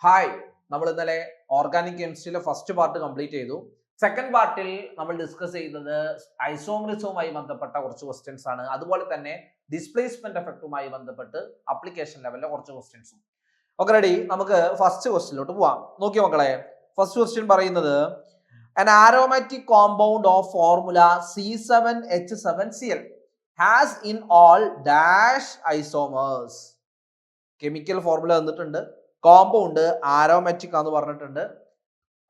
Hi, നമ്മൾ ഇന്നലെ organic കെമിസ്ട്രിയിലെ first part complete ചെയ്തു. സെക്കൻഡ് പാർട്ടിൽ നമ്മൾ ഡിസ്കസ് ചെയ്യുന്നത് ഐസോമറിസവുമായി ബന്ധപ്പെട്ട കുറച്ച് ക്വസ്റ്റ്യൻസ് ആണ്. അതുപോലെ തന്നെ ഡിസ്പ്ലേസ്മെന്റ് എഫക്റ്റുമായി ബന്ധപ്പെട്ട് അപ്ലിക്കേഷൻ ലെവലിലെ കുറച്ച് ക്വസ്റ്റ്യൻസും. Okay, ready? നമുക്ക് ഫസ്റ്റ് ക്വസ്റ്റ്യനിലോട്ട് പോവാം. നോക്കിയോ മക്കളെ, ഫസ്റ്റ് ക്വസ്റ്റ്യൻ പറയുന്നത് an aromatic compound of formula C7H7Cl has in all dash isomers. Chemical formula തന്നിട്ടുണ്ട്, കോമ്പൗണ്ട് ആരോമാറ്റിക് ആണെന്ന് പറഞ്ഞിട്ടുണ്ട്.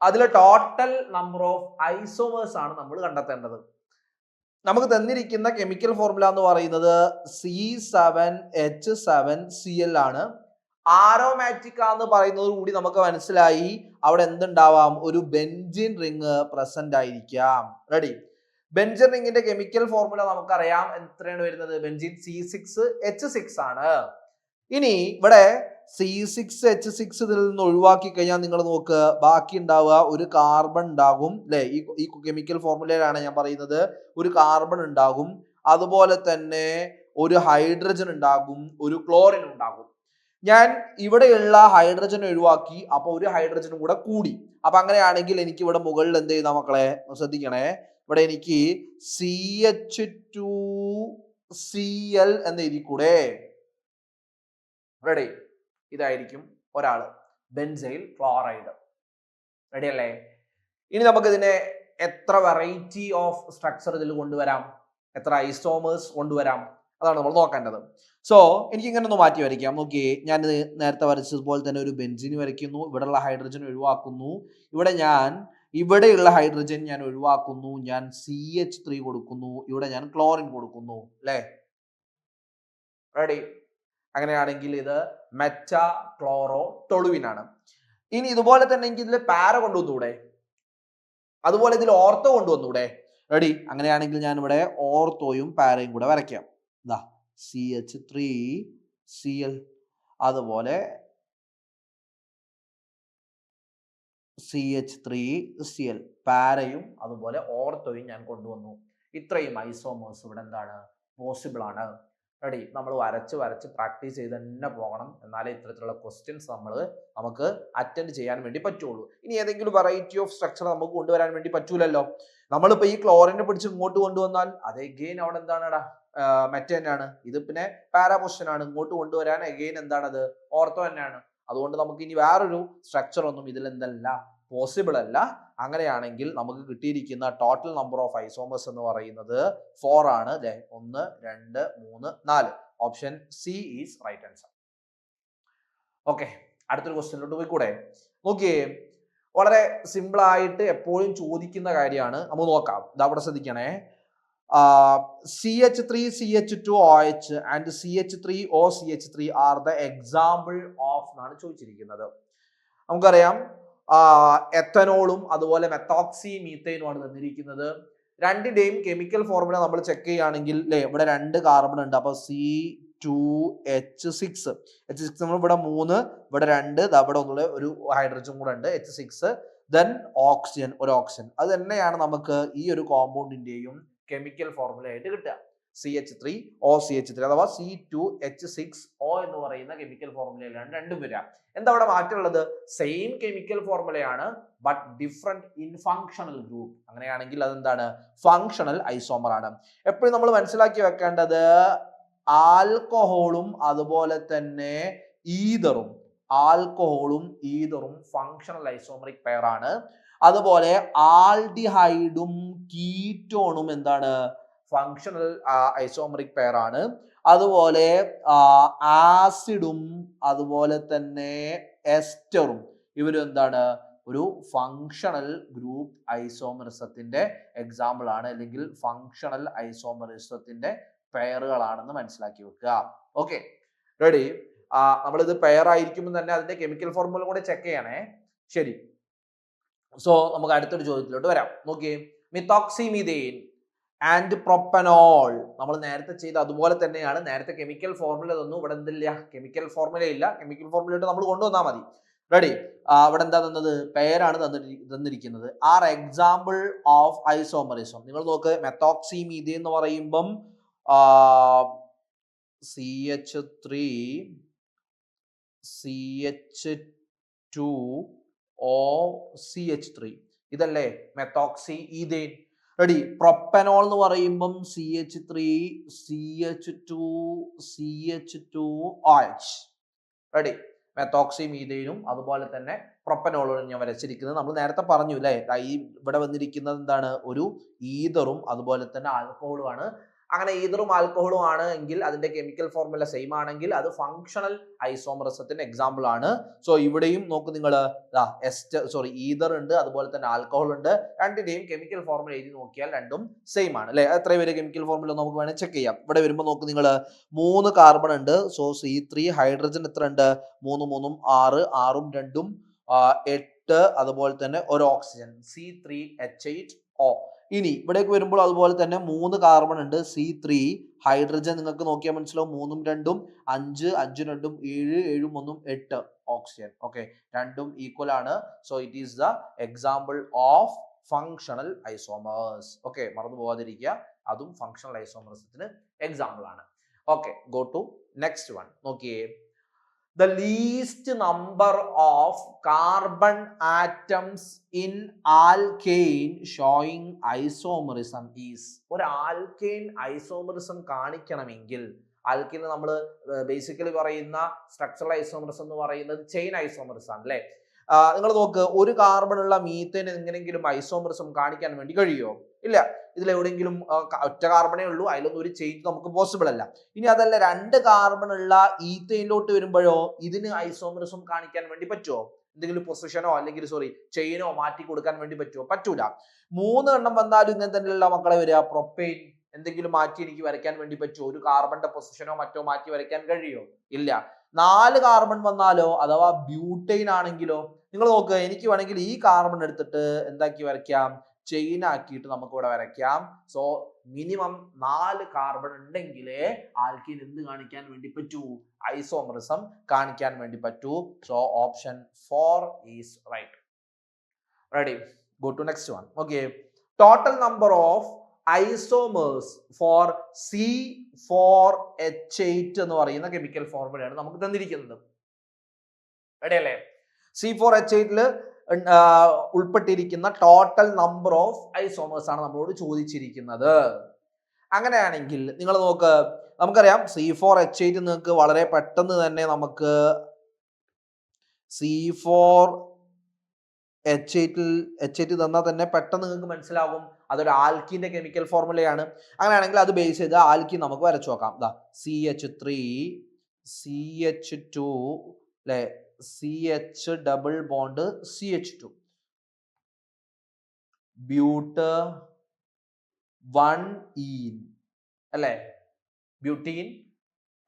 അതിൽ ടോട്ടൽ നമ്പർ ഓഫ് ഐസോമേഴ്സ് ആണ് നമ്മൾ കണ്ടെത്തേണ്ടത്. നമുക്ക് തന്നിരിക്കുന്ന കെമിക്കൽ ഫോർമുല എന്ന് പറയുന്നത് C7H7Cl ആണ്. ആരോമാറ്റിക് ആണെന്ന് പറയുന്നത് കൂടി നമുക്ക് മനസ്സിലായി അവിടെ എന്തുണ്ടാവാം, ഒരു ബെൻസിൻ റിങ് പ്രസന്റ് ആയിരിക്കാം. റെഡി? ബെൻസിൻ റിങ്ങിന്റെ കെമിക്കൽ ഫോർമുല നമുക്കറിയാം, എത്രയാണ് വരുന്നത്? ബെൻസിൻ C6H6 ആണ്. ഇനി ഇവിടെ C6H6 ഇതിൽ നിന്ന് ഒഴിവാക്കി കഴിഞ്ഞാൽ നിങ്ങൾ നോക്ക്, ബാക്കി ഉണ്ടാവുക ഒരു കാർബൺ ഉണ്ടാകും അല്ലെ? ഈ കെമിക്കൽ ഫോർമുലയിലാണ് ഞാൻ പറയുന്നത്. ഒരു കാർബൺ ഉണ്ടാകും, അതുപോലെ തന്നെ ഒരു ഹൈഡ്രജൻ ഉണ്ടാകും, ഒരു ക്ലോറിൻ ഉണ്ടാകും. ഞാൻ ഇവിടെയുള്ള ഹൈഡ്രജൻ ഒഴിവാക്കി, അപ്പൊ ഒരു ഹൈഡ്രജനും കൂടെ കൂടി. അപ്പൊ അങ്ങനെയാണെങ്കിൽ എനിക്ക് ഇവിടെ മുകളിൽ എന്ത് ചെയ്യുന്ന മക്കളെ ശ്രദ്ധിക്കണേ, ഇവിടെ എനിക്ക് CH2Cl എന്ന് എഴുതിക്കൂടെ? റെഡി? ഇതായിരിക്കും ഒരാള്, ബെൻസൈൽ ക്ലോറൈഡ്. റെഡി അല്ലേ? ഇനി നമുക്ക് ഇതിനെ എത്ര വെറൈറ്റി ഓഫ് സ്ട്രക്ചർ ഇതിൽ കൊണ്ടുവരാം, എത്ര ഐസോമേഴ്സ് കൊണ്ടുവരാം, അതാണ് നമ്മൾ നോക്കേണ്ടത്. സോ എനിക്ക് ഇങ്ങനെ ഒന്ന് മാറ്റി വരയ്ക്കാം. നോക്കിയേ, ഞാനിത് നേരത്തെ വരച്ചതുപോലെ തന്നെ ഒരു ബെൻസിൻ വരയ്ക്കുന്നു. ഇവിടെയുള്ള ഹൈഡ്രജൻ ഒഴിവാക്കുന്നു. ഇവിടെയുള്ള ഹൈഡ്രജൻ ഞാൻ ഒഴിവാക്കുന്നു. ഞാൻ CH3 കൊടുക്കുന്നു. ഇവിടെ ഞാൻ ക്ലോറിൻ കൊടുക്കുന്നു. അല്ലേ? റെഡി? അങ്ങനെയാണെങ്കിൽ ഇത് മെറ്റാ ക്ലോറോ ടൊളുവിൻ ആണ്. ഇനി ഇതുപോലെ തന്നെ എനിക്ക് ഇതിൽ പാര കൊണ്ടുവന്നൂടെ? അതുപോലെ ഇതിൽ ഓർത്തോ കൊണ്ടുവന്നൂടെ? റെഡി? അങ്ങനെയാണെങ്കിൽ ഞാൻ ഇവിടെ ഓർത്തോയും പാരയും കൂടെ വരയ്ക്കാം. ഇതാ CH3Cl, അതുപോലെ CH3Cl, പാരയും അതുപോലെ ഓർത്തോയും ഞാൻ കൊണ്ടുവന്നു. ഇത്രയും ഐസോമേഴ്സ് ഇവിടെ എന്താണ്, പോസിബിൾ ആണ്. റെഡി? നമ്മൾ വരച്ച് പ്രാക്ടീസ് ചെയ്ത് തന്നെ പോകണം, എന്നാലേ ഇത്തരത്തിലുള്ള ക്വസ്റ്റ്യൻസ് നമുക്ക് അറ്റൻഡ് ചെയ്യാൻ വേണ്ടി പറ്റുള്ളൂ. ഇനി ഏതെങ്കിലും വെറൈറ്റി ഓഫ് സ്ട്രക്ചർ നമുക്ക് കൊണ്ടുവരാൻ വേണ്ടി പറ്റൂലല്ലോ. നമ്മളിപ്പോ ഈ ക്ലോറിനെ പിടിച്ച് ഇങ്ങോട്ട് കൊണ്ടുവന്നാൽ അത് എഗെയിൻ അവിടെ എന്താണെടാ, മെറ്റ തന്നെയാണ്. ഇത് പിന്നെ പാരാ പൊസിഷൻ ആണ്. ഇങ്ങോട്ട് കൊണ്ടുവരാൻ എഗെയിൻ എന്താണത്, ഓർത്തോ തന്നെയാണ്. അതുകൊണ്ട് നമുക്ക് ഇനി വേറൊരു സ്ട്രക്ചർ ഒന്നും ഇതിൽ എന്തല്ല, പോസിബിൾ അല്ല. അങ്ങനെയാണെങ്കിൽ നമുക്ക് കിട്ടിയിരിക്കുന്ന ടോട്ടൽ നമ്പർ ഓഫ് ഐസോമേഴ്സ് എന്ന് പറയുന്നത് 4 ആണ് അല്ലെ? 1, 2, 3, 4. Option C is right answer. Okay, അടുത്തൊരു ക്വസ്റ്റ്യനിലോട്ട് പോയിക്കൂടെ? നോക്കിയേ, വളരെ സിമ്പിൾ ആയിട്ട് എപ്പോഴും ചോദിക്കുന്ന കാര്യമാണ്, നമുക്ക് നോക്കാം. ഇത് അവിടെ ശ്രദ്ധിക്കണേ. CH3CH2OH and CH3OCH3 are the example of എന്നാണ് ചോദിച്ചിരിക്കുന്നത്. നമുക്കറിയാം എത്തനോളും അതുപോലെ മെത്തോക്സി മീത്തൈനും ആണ് തന്നിരിക്കുന്നത്. രണ്ടിന്റെയും കെമിക്കൽ ഫോർമുല നമ്മൾ ചെക്ക് ചെയ്യുകയാണെങ്കിൽ അല്ലെ, ഇവിടെ 2 കാർബൺ ഉണ്ട്. അപ്പൊ C2H6 നമ്മൾ ഇവിടെ 3, ഇവിടെ 2, ഇവിടെ ഒന്നുള്ള ഒരു ഹൈഡ്രജൻ കൂടെ ഉണ്ട്, H6, ദെൻ ഓക്സിജൻ, ഒരു ഓക്സിജൻ. അത് തന്നെയാണ് നമുക്ക് ഈ ഒരു കോമ്പൗണ്ടിന്റെയും കെമിക്കൽ ഫോർമുല ആയിട്ട് കിട്ടുക. CH3OCH3 അഥവാ C2H6O എന്ന് പറയുന്ന കെമിക്കൽ ഫോർമുലയിലാണ് രണ്ടും വരിക. എന്താ അവിടെ മാറ്റമുള്ളത്? സെയിം കെമിക്കൽ ഫോർമുലയാണ്, but different in functional group. അങ്ങനെയാണെങ്കിൽ അതെന്താണ്, ഫങ്ഷണൽ ഐസോമർ ആണ്. എപ്പോഴും നമ്മൾ മനസ്സിലാക്കി വെക്കേണ്ടത് ആൽക്കഹോളും അതുപോലെ തന്നെ ഈതറും ഫങ്ഷണൽ ഐസോമറിക് പെയർ ആണ്. അതുപോലെ ആൽഡിഹൈഡും കീറ്റോണും എന്താണ്, ഫങ്ഷണൽ ഐസോമറിക് പെയർ ആണ്. അതുപോലെ ആസിഡും അതുപോലെ തന്നെ എസ്റ്ററും ഇവരും എന്താണ്, ഒരു ഫങ്ഷണൽ ഗ്രൂപ്പ് ഐസോമറിസത്തിന്റെ എക്സാമ്പിൾ ആണ്, അല്ലെങ്കിൽ ഫങ്ഷണൽ ഐസോമറിസത്തിന്റെ പെയറുകളാണെന്ന് മനസ്സിലാക്കി വെക്കുക. Okay, ready? നമ്മളിത് പെയർ ആയിരിക്കുമ്പോൾ തന്നെ അതിന്റെ കെമിക്കൽ ഫോർമുല കൂടെ ചെക്ക് ചെയ്യണേ. ശരി, സോ നമുക്ക് അടുത്തൊരു ചോദ്യത്തിലോട്ട് വരാം. നോക്കിയേ, മിത്തോക്സിമീഥെയ്ൻ ആൻഡ് പ്രൊപ്പനോൾ നമ്മൾ നേരത്തെ ചെയ്ത അതുപോലെ തന്നെയാണ്. നേരത്തെ കെമിക്കൽ ഫോർമുല തന്നു, ഇവിടെ എന്തില്ല, കെമിക്കൽ ഫോർമുല ഇല്ല. കെമിക്കൽ ഫോർമുലയിട്ട് നമ്മൾ കൊണ്ടുവന്നാൽ മതി. റെഡി? ഇവിടെ എന്താ തന്നത്, പെയറാണ് തന്നിരിക്കുന്നത്. Are example of isomerism. നിങ്ങൾ നോക്ക്, മെത്തോക്സിമീഥെയ്ൻ എന്ന് പറയുമ്പം CH3 CH CH2OCH3. ഇതല്ലേ മെത്തോക്സി ഈഥെയ്ൻ. റെഡി. പ്രൊപ്പനോൾ എന്ന് പറയുമ്പം CH3 CH2 റെഡി. മെത്തോക്സി മീഥെയ്നും അതുപോലെ തന്നെ പ്രൊപ്പനോളും ഞാൻ വരച്ചിരിക്കുന്നത് നമ്മൾ നേരത്തെ പറഞ്ഞു അല്ലേ. ഈ ഇവിടെ വന്നിരിക്കുന്നത് എന്താണ്, ഒരു ഈഥറും അതുപോലെ തന്നെ ആൽക്കഹോളും ആണ്. അങ്ങനെ ഈഥറും ആൽക്കഹോളും ആണ് എങ്കിൽ അതിന്റെ കെമിക്കൽ ഫോർമുല സെയിം ആണെങ്കിൽ അത് ഫങ്ഷണൽ ഐസോമറിസത്തിന് എക്സാമ്പിൾ ആണ്. സോ ഇവിടെയും നോക്ക് നിങ്ങൾ, ഈഥർ ഉണ്ട് അതുപോലെ തന്നെ ആൽക്കഹോൾ ഉണ്ട്. രണ്ടിന്റെയും കെമിക്കൽ ഫോർമുല എഴുതി നോക്കിയാൽ രണ്ടും സെയിം ആണ് അല്ലെ. എത്ര പേര് കെമിക്കൽ ഫോർമുല നമുക്ക് വേണമെങ്കിൽ ചെക്ക് ചെയ്യാം. ഇവിടെ വരുമ്പോൾ നോക്ക് നിങ്ങൾ, 3 കാർബൺ ഉണ്ട്. സോ C3 ഹൈഡ്രജൻ എത്ര ഉണ്ട്, 3 3 6, 6 2 8, അതുപോലെ തന്നെ ഒരു ഓക്സിജൻ C3H8O. ഇനി ഇവിടേക്ക് വരുമ്പോൾ അതുപോലെ തന്നെ 3 കാർബൺ ഉണ്ട്. C3 ഹൈഡ്രജൻ നിങ്ങൾക്ക് നോക്കിയാൽ മനസ്സിലാവും, 3 2 5, 5 2 7, 7 1 8 ഓക്സിജൻ. ഓക്കെ, രണ്ടും ഈക്വൽ ആണ്. So it is the example of functional isomers. Okay, മറന്നു പോകാതിരിക്കുക, അതും ഫങ്ഷണൽ ഐസോമേഴ്സത്തിന് എക്സാമ്പിൾ ആണ്. Okay, go to next one. നോക്കിയേ, the least number of carbon atoms in alkane showing isomerism is. ഒരു ആൽക്കെയിൻ ഐസോമറിസം കാണിക്കണമെങ്കിൽ, ആൽക്കീന് നമ്മൾ ബേസിക്കലി പറയുന്ന സ്ട്രക്ചറൽ ഐസോമറിസം എന്ന് പറയുന്നത് ചെയിൻ ഐസോമറിസം ആണ് അല്ലേ. നിങ്ങൾ നോക്ക്, ഒരു കാർബൺ ഉള്ള മീത്തേന് എങ്ങനെയെങ്കിലും ഐസോമറിസം കാണിക്കാൻ വേണ്ടി കഴിയുമോ? ഇല്ല. ഇതിലെവിടെയെങ്കിലും ഒറ്റ കാർബണേ ഉള്ളൂ, അതിലൊന്നും ഒരു ചേഞ്ച് നമുക്ക് പോസിബിൾ അല്ല. ഇനി അതല്ല, 2 കാർബൺ ഉള്ള ഈത്തേനിലോട്ട് വരുമ്പോഴോ ഇതിന് ഐസോമറിസം കാണിക്കാൻ വേണ്ടി പറ്റുമോ? എന്തെങ്കിലും പൊസിഷനോ അല്ലെങ്കിൽ ചെയിനോ മാറ്റി കൊടുക്കാൻ വേണ്ടി പറ്റുമോ? പറ്റൂല. 3 എണ്ണം വന്നാലും ഇങ്ങനെ തന്നെയുള്ള മക്കളെ വരിക. പ്രൊപ്പൈൻ എന്തെങ്കിലും മാറ്റി എനിക്ക് വരയ്ക്കാൻ വേണ്ടി പറ്റുമോ? ഒരു കാർബണിന്റെ പൊസിഷനോ മറ്റോ മാറ്റി വരയ്ക്കാൻ കഴിയുമോ? ഇല്ല. 4 കാർബൺ വന്നാലോ, അഥവാ ബ്യൂട്ടൈൻ ആണെങ്കിലോ, നിങ്ങൾ നോക്കുക, എനിക്ക് വേണമെങ്കിൽ ഈ കാർബൺ എടുത്തിട്ട് എന്താക്കി വരയ്ക്കാം, ചെയിൻ ആക്കിയിട്ട് നമുക്ക് ഇവിടെ വരയ്ക്കാം. സോ മിനിമം 4 കാർബൺ ഉണ്ടെങ്കിലേ ആൽക്കീൻ എന്ത് കാണിക്കാൻ വേണ്ടി പറ്റൂ, ഐസോമറിസം കാണിക്കാൻ വേണ്ടി പറ്റൂ. So option 4 is right. Ready, go to next one. Okay, total number of isomers for C4H8 എന്ന് പറയുന്ന കെമിക്കൽ ഫോർമുലയാണ് നമുക്ക് തന്നിരിക്കുന്നത്. റെഡി അല്ലേ? C4H8 ഉൾപ്പെട്ടിരിക്കുന്ന ടോട്ടൽ നമ്പർ ഓഫ് ഐസോമേഴ്സ് ആണ് നമ്മളോട് ചോദിച്ചിരിക്കുന്നത്. അങ്ങനെയാണെങ്കിൽ നിങ്ങൾ നോക്ക്, നമുക്കറിയാം C4H8 നിങ്ങൾക്ക് വളരെ പെട്ടെന്ന് തന്നെ നമുക്ക് C4H8 തന്നാൽ തന്നെ പെട്ടെന്ന് നിങ്ങൾക്ക് മനസ്സിലാകും അതൊരു ആൽക്കീന്റെ കെമിക്കൽ ഫോർമുലയാണ്. അങ്ങനെയാണെങ്കിൽ അത് ബേസ് ചെയ്ത് ആൽക്കീൻ നമുക്ക് വരച്ചു നോക്കാം. CH3 CH2 അല്ലെ, CH ഡബിൾ ബോണ്ട് CH2, ബ്യൂട്ട് 1 അല്ലെ, ബ്യൂട്ടീൻ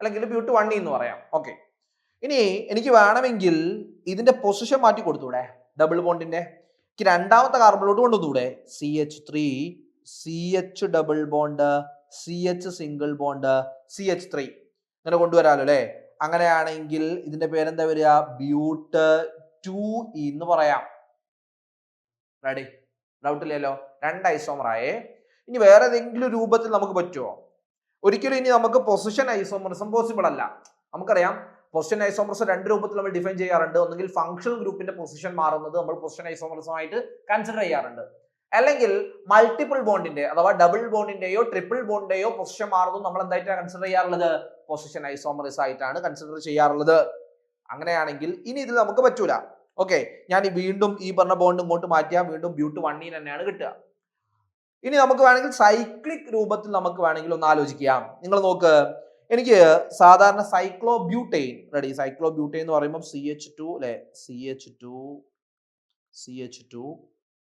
അല്ലെങ്കിൽ ബ്യൂട്ട് 1 എന്ന് പറയാം. ഓക്കെ, ഇനി എനിക്ക് വേണമെങ്കിൽ ഇതിന്റെ പൊസിഷൻ മാറ്റി കൊടുത്തൂടെ, ഡബിൾ ബോണ്ടിന്റെ. എനിക്ക് രണ്ടാമത്തെ കാർബണിലോട്ട് കൊണ്ടുവന്നൂടെ, CH3 CH double bond CH single bond CH3 ഇങ്ങനെ കൊണ്ടുവരാലോ അല്ലെ. അങ്ങനെയാണെങ്കിൽ ഇതിന്റെ പേരെന്താ വരിക, ബ്യൂട്ട് 2 എന്ന് പറയാം. റെഡി, ഡൗട്ട് ഇല്ലല്ലോ. 2 ഐസോമർ ആയേ. ഇനി വേറെ ഏതെങ്കിലും രൂപത്തിൽ നമുക്ക് പറ്റുമോ? ഒരിക്കലും ഇനി നമുക്ക് പൊസിഷൻ ഐസോമറിസം പോസിബിൾ അല്ല. നമുക്കറിയാം പൊസിഷൻ ഐസോമറിസം 2 രൂപത്തിൽ നമ്മൾ ഡിഫൈൻ ചെയ്യാറുണ്ട്. ഒന്നുകിൽ ഫങ്ഷണൽ ഗ്രൂപ്പിന്റെ പൊസിഷൻ മാറുന്നത് നമ്മൾ പൊസിഷൻ ഐസോമറിസം ആയിട്ട് കൺസിഡർ ചെയ്യാറുണ്ട്, അല്ലെങ്കിൽ മൾട്ടിപ്പിൾ ബോണ്ടിന്റെ അഥവാ ഡബിൾ ബോണ്ടിന്റെയോ ട്രിപ്പിൾ ബോണ്ടിന്റെയോ പൊസിഷൻ മാറുന്നത് നമ്മൾ എന്തായിട്ടാണ് കൺസിഡർ ചെയ്യാറുള്ളത്, പൊസിഷൻ ഐസോമറിസം ആയിട്ടാണ് കൺസിഡർ ചെയ്യാറുള്ളത്. അങ്ങനെയാണെങ്കിൽ ഇനി ഇതിൽ നമുക്ക് പറ്റൂല. ഓക്കെ, ഞാൻ വീണ്ടും ഈ പറഞ്ഞ ബോണ്ട് ഇങ്ങോട്ട് മാറ്റിയാൽ വീണ്ടും ബ്യൂട്ട് 1 തന്നെയാണ് കിട്ടുക. ഇനി നമുക്ക് വേണമെങ്കിൽ സൈക്ലിക് രൂപത്തിൽ നമുക്ക് വേണമെങ്കിൽ ഒന്ന് ആലോചിക്കാം. നിങ്ങൾ നോക്ക്, എനിക്ക് സാധാരണ സൈക്ലോബ്യൂട്ടൈൻ, റെഡി, സൈക്ലോബ്യൂട്ടൈൻ എന്ന് പറയുമ്പോൾ CH2 അല്ലെ, CH2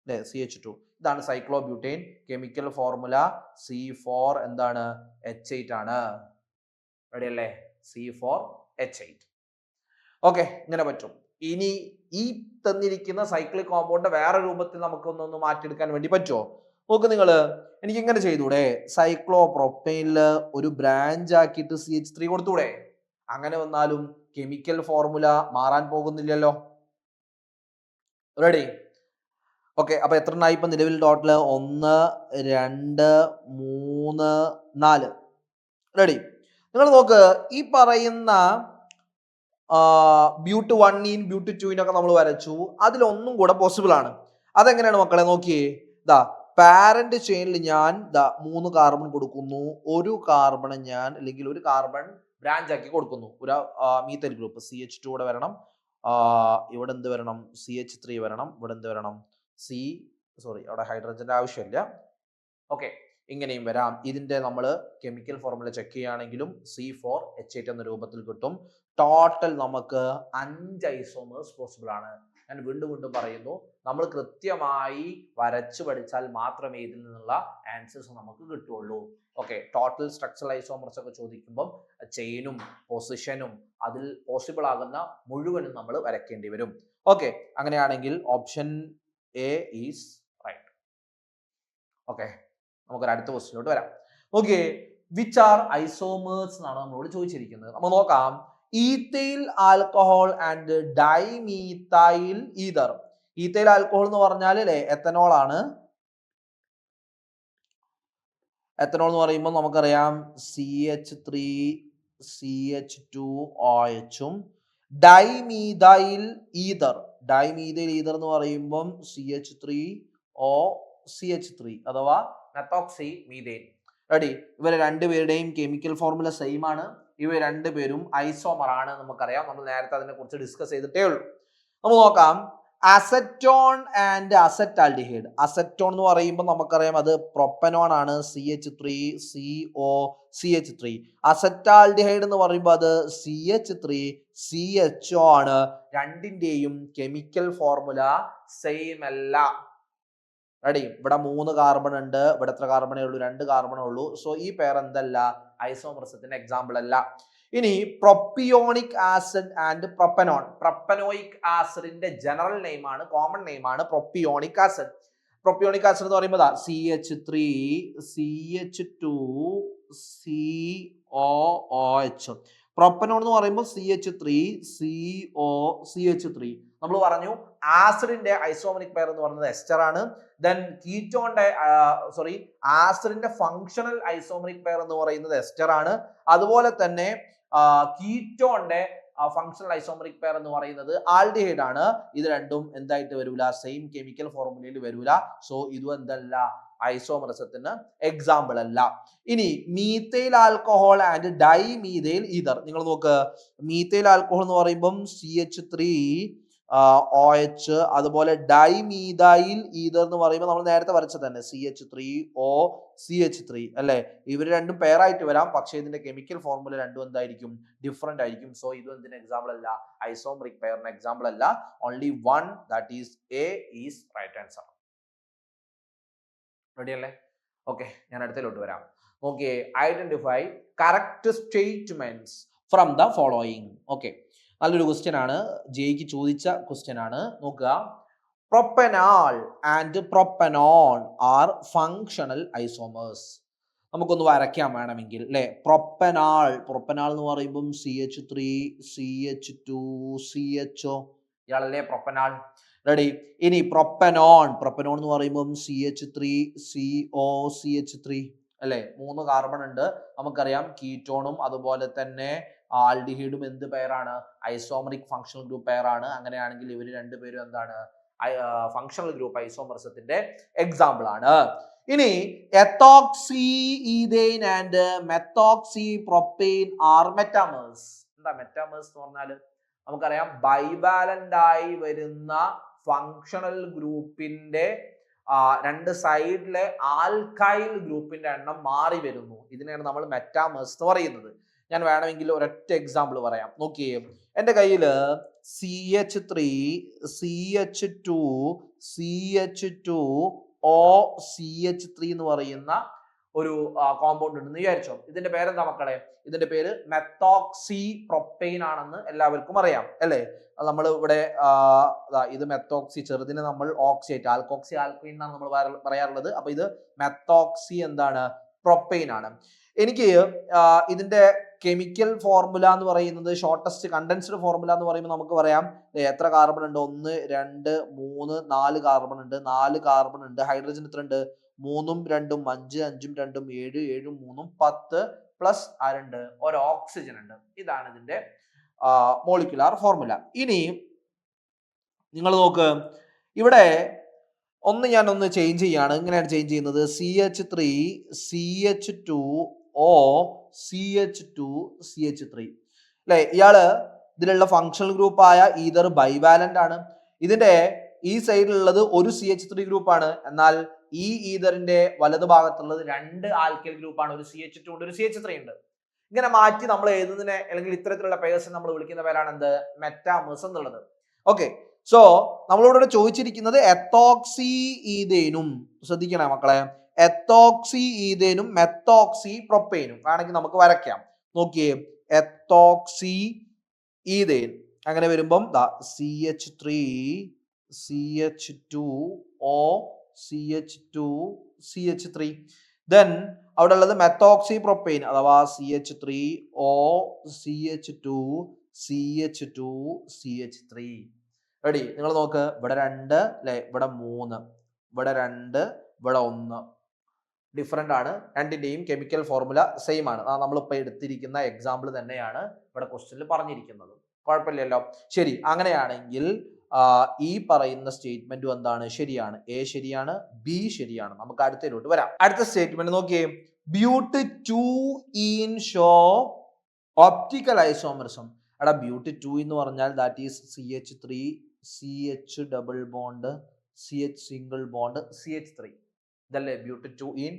അല്ലെ, CH2 ഇതാണ് സൈക്ലോബ്യൂട്ടൈൻ. കെമിക്കൽ ഫോർമുല C4 എന്താണ്, H8 ആണ്. റെഡി അല്ലേ, C4H8. ഓക്കെ, ഇങ്ങനെ പറ്റും. ഇനി ഈ തന്നിരിക്കുന്ന സൈക്ലിക് കോമ്പൗണ്ട് വേറെ രൂപത്തിൽ നമുക്കൊന്നൊന്ന് മാറ്റിയെടുക്കാൻ വേണ്ടി പറ്റുമോ? നോക്ക് നിങ്ങൾ, എനിക്ക് ഇങ്ങനെ ചെയ്തൂടെ, സൈക്ലോപ്രോപ്പൈനിൽ ഒരു ബ്രാഞ്ച് ആക്കിയിട്ട് CH3 കൊടുത്തൂടെ? അങ്ങനെ വന്നാലും കെമിക്കൽ ഫോർമുല മാറാൻ പോകുന്നില്ലല്ലോ. Ready, okay. അപ്പൊ എത്ര എണ്ണായി ഇപ്പൊ നിലവിൽ ടോട്ടൽ? 1 2 3 4. റെഡി, നിങ്ങൾ നോക്ക്, ഈ പറയുന്ന ബ്യൂട്ട് 1 ബ്യൂട്ട് 2 നമ്മൾ വരച്ചു. അതിലൊന്നും കൂടെ പോസിബിൾ ആണ്. അതെങ്ങനെയാണ് മക്കളെ നോക്കിയേ. ദാ പാരന്റ് ചെയിനിൽ ഞാൻ 3 കാർബൺ കൊടുക്കുന്നു. ഒരു കാർബൺ ഞാൻ അല്ലെങ്കിൽ ഒരു കാർബൺ ബ്രാഞ്ച് ആക്കി കൊടുക്കുന്നു. ഒരു മീഥൈൽ ഗ്രൂപ്പ് CH2 ഇവിടെ വരണം. ഇവിടെ എന്ത് വരണം? CH3 വരണം. ഇവിടെ എന്ത് വരണം? അവിടെ ഹൈഡ്രജന്റെ ആവശ്യമില്ല. ഓക്കെ, ഇങ്ങനെയും വരാം. ഇതിന്റെ നമ്മൾ കെമിക്കൽ ഫോർമുല ചെക്ക് ചെയ്യുകയാണെങ്കിലും C4H8 എന്ന രൂപത്തിൽ കിട്ടും. ടോട്ടൽ നമുക്ക് 5 ഐസോമേഴ്സ് പോസിബിൾ ആണ്. ഞാൻ വീണ്ടും വീണ്ടും പറയുന്നു, നമ്മൾ കൃത്യമായി വരച്ചു പഠിച്ചാൽ മാത്രമേ ഇതിൽ നിന്നുള്ള ആൻസേഴ്സ് നമുക്ക് കിട്ടുള്ളൂ. ഓക്കെ, ടോട്ടൽ സ്ട്രക്ചറൽ ഐസോമേഴ്സ് ഒക്കെ ചോദിക്കുമ്പോൾ ചെയിനും പൊസിഷനും അതിൽ പോസിബിൾ ആകുന്ന മുഴുവനും നമ്മൾ വരയ്ക്കേണ്ടി വരും. ഓക്കെ, അങ്ങനെയാണെങ്കിൽ option A is right. Okay, നമുക്കൊരു അടുത്ത ക്വസ്റ്റ്യനിലോട്ട് വരാം. ഓക്കെ, വിച്ച് ആർ ഐസോമേഴ്സ് എന്നാണ് നമ്മളോട് ചോദിച്ചിരിക്കുന്നത്. നമുക്ക് നോക്കാം. Ethyl alcohol and dimethyl ether. Ethyl alcohol എന്ന് പറഞ്ഞാൽ അല്ലേ എത്തനോൾ ആണ്. എത്തനോൾ എന്ന് പറയുമ്പോൾ നമുക്കറിയാം CH3 CH2OH dimethyl ether. Dimethyl ether എന്ന് പറയുമ്പോൾ CH3OCH3 അഥവാ മെത്തോക്സി മീഥൈൻ. റെഡി? ഇവരെ രണ്ടുപേരുടെയും കെമിക്കൽ ഫോർമുല സെയിം ആണ്. ഇവ രണ്ടുപേരും ഐസോമർ ആണ്. നമുക്കറിയാം, നമ്മൾ നേരത്തെ അതിനെ കുറിച്ച് ഡിസ്കസ് ചെയ്തിട്ടേ ഉള്ളൂ. നമുക്ക് നോക്കാം. Acetone and acetaldehyde. അസറ്റോൺ എന്ന് പറയുമ്പോൾ നമുക്കറിയാം അത് പ്രൊപ്പനോൺ ആണ്. CH3CO CH3. അസറ്റാൽഡിഹൈഡ് എന്ന് പറയുമ്പോൾ അത് CH3CHO ആണ്. രണ്ടിന്റെയും കെമിക്കൽ ഫോർമുല സെയിം അല്ല. റെഡി? ഇവിടെ 3 കാർബൺ ഉണ്ട്. ഇവിടെ എത്ര കാർബണേ ഉള്ളൂ? 2 കാർബണേ ഉള്ളൂ. സോ ഈ പേർ എന്തല്ല? ഐസോമർസത്തിന്റെ എക്സാമ്പിൾ അല്ല. ഇനി propionic acid and propanone. Propanoic ആസിഡിന്റെ ജനറൽ നെയിം ആണ്, കോമൺ നെയിം ആണ് പ്രൊപ്പിയോണിക് ആസിഡ്. പ്രൊപ്പിയോണിക് ആസിഡ് എന്ന് പറയുമ്പോൾ CH3 CH2 COOH. പ്രൊപ്പനോൺ എന്ന് പറയുമ്പോൾ CH3 CO CH3. നമ്മൾ പറഞ്ഞു ആസിഡിന്റെ ഐസോമറിക് പെയർ എന്ന് പറയുന്നത് എസ്റ്റർ ആണ്. ദെൻ കീറ്റോന്റെ ആസിഡിന്റെ ഫങ്ഷണൽ ഐസോമറിക് പെയർ എന്ന് പറയുന്നത് എസ്റ്റർ ആണ്. അതുപോലെ തന്നെ കീറ്റോന്റെ ഫങ്ഷണൽ ഐസോമറിക് പെയർ എന്ന് പറയുന്നത് ആൽഡിഹൈഡ് ആണ്. ഇത് രണ്ടും എന്തായിട്ട് വരൂല? സെയിം കെമിക്കൽ ഫോർമുലയിൽ വരൂല. സോ ഇതും എന്തല്ല? ഐസോമറിസത്തിന് എക്സാമ്പിൾ അല്ല. ഇനി methyl alcohol and dimethyl ether. നിങ്ങൾ നോക്ക്, മീഥൈൽ ആൽക്കഹോൾ എന്ന് പറയുമ്പം CH3OH, അതുപോലെ ഡൈമീഥൈൽ ഈതർ എന്ന് പറയുമ്പോൾ നമ്മൾ നേരത്തെ വരച്ചത് തന്നെ CH3OCH3 അല്ലെ? ഇവർ രണ്ടും പെയർ ആയിട്ട് വരാം, പക്ഷേ ഇതിന്റെ കെമിക്കൽ ഫോർമുല രണ്ടും എന്തായിരിക്കും? ഡിഫറെന്റ് ആയിരിക്കും. സോ ഇതും എന്തിന് എക്സാമ്പിൾ അല്ല? ഐസോമറിക് പെയറിന് എക്സാമ്പിൾ അല്ല. Only one, that is a is right answer. Ready അല്ലേ? ഓക്കെ, ഞാൻ അടുത്തതിലോട്ട് വരാം. Okay, identify correct statements from the following. Okay, നല്ലൊരു ക്വസ്റ്റ്യൻ ആണ്. ജെയ്ക്ക് ചോദിച്ച ക്വസ്റ്റ്യൻ ആണ്. നോക്കുക. Propanal and propanone are functional isomers. നമുക്കൊന്ന് വരയ്ക്കാൻ വേണമെങ്കിൽ അല്ലെ? പ്രൊപ്പനാൽ എന്ന് പറയുമ്പം CH3 CH2 CHO. ഇയാളല്ലേ പ്രൊപ്പനാൽ? റെഡി? ഇനി പ്രൊപ്പനോൺ എന്ന് പറയുമ്പം CH3 CO CH3 അല്ലെ? 3 കാർബൺ ഉണ്ട്. നമുക്കറിയാം കീറ്റോണും അതുപോലെ തന്നെ ആൽഡിഹൈഡും എന്ത് പെയറാണ്? ഐസോമറിക് ഫങ്ഷണൽ ഗ്രൂപ്പ് പെയറാണ്. അങ്ങനെയാണെങ്കിൽ ഇവർ രണ്ടുപേരും എന്താണ്? ഫങ്ഷണൽ ഗ്രൂപ്പ് ഐസോമർസത്തിന്റെ എക്സാമ്പിൾ ആണ്. ഇനി ethoxy ethane and methoxy propane are metamers. എന്താ മെറ്റാമേഴ്സ് എന്ന് പറഞ്ഞാൽ? നമുക്കറിയാം ബൈവാലന്റ് ആയി വരുന്ന ഫങ്ഷണൽ ഗ്രൂപ്പിന്റെ രണ്ട് സൈഡിലെ ആൽക്കൈൽ ഗ്രൂപ്പിന്റെ എണ്ണം മാറി വരുന്നു. ഇതിനെയാണ് നമ്മൾ മെറ്റാമേഴ്സ് എന്ന് പറയുന്നത്. ഞാൻ വേണമെങ്കിൽ ഒരൊറ്റ എക്സാമ്പിൾ പറയാം. നോക്കിയേ, എൻ്റെ കയ്യിൽ CH3 CH2 CH2OCH3 എന്ന് പറയുന്ന ഒരു കോമ്പൗണ്ട് ഉണ്ടെന്ന് വിചാരിച്ചോ. ഇതിന്റെ പേരെന്താ മക്കളെ? ഇതിന്റെ പേര് മെത്തോക്സി പ്രൊപ്പെയ്ൻ ആണെന്ന് എല്ലാവർക്കും അറിയാം അല്ലേ? നമ്മൾ ഇവിടെ ഇത് മെത്തോക്സി, ചെറുതിന് നമ്മൾ ഓക്സിയേറ്റ്, ആൽക്കോക്സി ആൽക്കൈൻ എന്നാണ് നമ്മൾ പറയാറുള്ളത്. അപ്പൊ ഇത് മെത്തോക്സി എന്താണ്? പ്രൊപ്പെയ്ൻ ആണ്. എനിക്ക് ഇതിന്റെ കെമിക്കൽ ഫോർമുല എന്ന് പറയുന്നത്, ഷോർട്ടസ്റ്റ് കണ്ടൻസ്ഡ് ഫോർമുല എന്ന് പറയുമ്പോൾ നമുക്ക് പറയാം എത്ര കാർബൺ ഉണ്ട്? 1 2 3 4 കാർബൺ ഉണ്ട്. 4 കാർബൺ ഉണ്ട്. ഹൈഡ്രജൻ എത്ര ഉണ്ട്? 3 2 5 5 2 7 7 3 10 പ്ലസ് ആരുണ്ട്? ഒരു ഓക്സിജൻ ഉണ്ട്. ഇതാണ് ഇതിന്റെ മോളിക്കുലാർ ഫോർമുല. ഇനി നിങ്ങൾ നോക്ക്, ഇവിടെ ഞാനൊന്ന് ചേഞ്ച് ചെയ്യാണ്. ഇങ്ങനെയാണ് ചേഞ്ച് ചെയ്യുന്നത്. CH3 CH2O CH2 CH3 അല്ലെ. ഇയാള് ഇതിലുള്ള ഫങ്ഷണൽ ഗ്രൂപ്പ് ആയ ഈതർ ബൈവാലന്റ് ആണ്. ഇതിന്റെ ഈ സൈഡിലുള്ളത് ഒരു CH3 ഗ്രൂപ്പ് ആണ്. എന്നാൽ ഈ ഈതറിന്റെ വലതു ഭാഗത്തുള്ളത് 2 ആൽക്കൈൽ ഗ്രൂപ്പ് ആണ്. ഒരു CH2 ഉണ്ട്, ഒരു CH3 ഉണ്ട്. ഇങ്ങനെ മാറ്റി നമ്മൾ എഴുതുന്നതിനെ അല്ലെങ്കിൽ ഇത്തരത്തിലുള്ള പേഴ്സൺ നമ്മൾ വിളിക്കുന്ന പേരാണ് എന്ത്? മെറ്റാമേഴ്സ് എന്നുള്ളത്. ഓക്കെ, സോ നമ്മളിവിടെ ചോദിച്ചിരിക്കുന്നത് എത്തോക്സി ഈതേനും. ശ്രദ്ധിക്കണേ മക്കളെ, എത്തോക്സി ഈതേനും മെത്തോക്സി പ്രൊപ്പൈനും വേണമെങ്കിൽ നമുക്ക് വരയ്ക്കാം. നോക്കിയേ, എത്തോക്സി ഈതേൻ അങ്ങനെ വരുമ്പം CH3 CH2O CH2 CH3. Then അവിടെ ഉള്ളത് മെത്തോക്സി പ്രൊപ്പൈൻ അഥവാ CH3O CH2 CH2 CH3. Ready? നിങ്ങൾ നോക്ക്, ഇവിടെ 2 അല്ലെ, ഇവിടെ 3, ഇവിടെ 2, ഇവിടെ 1. ഡിഫറെന്റ് ആണ്. രണ്ടിന്റെയും കെമിക്കൽ ഫോർമുല സെയിം ആണ്. നമ്മളിപ്പോ എടുത്തിരിക്കുന്ന എക്സാമ്പിൾ തന്നെയാണ് ഇവിടെ ക്വസ്റ്റ്യനിൽ പറഞ്ഞിരിക്കുന്നത്. കുഴപ്പമില്ലല്ലോ. ശരി, അങ്ങനെയാണെങ്കിൽ ഈ പറയുന്ന സ്റ്റേറ്റ്മെന്റും എന്താണ്? ശരിയാണ്. എ ശരിയാണ്, ബി ശരിയാണ്. നമുക്ക് അടുത്തതിലോട്ട് വരാം. അടുത്ത സ്റ്റേറ്റ്മെന്റ് നോക്കിയേ, ബ്യൂട്ട് 2 ഷോ ഒപ്റ്റിക്കൽ ഐസോമറിസം. എടാ, ബ്യൂട്ട് 2 എന്ന് പറഞ്ഞാൽ that is CH3 CH double bond CH single bond CH3. ഇതല്ലേ ബ്യൂട്ട് 2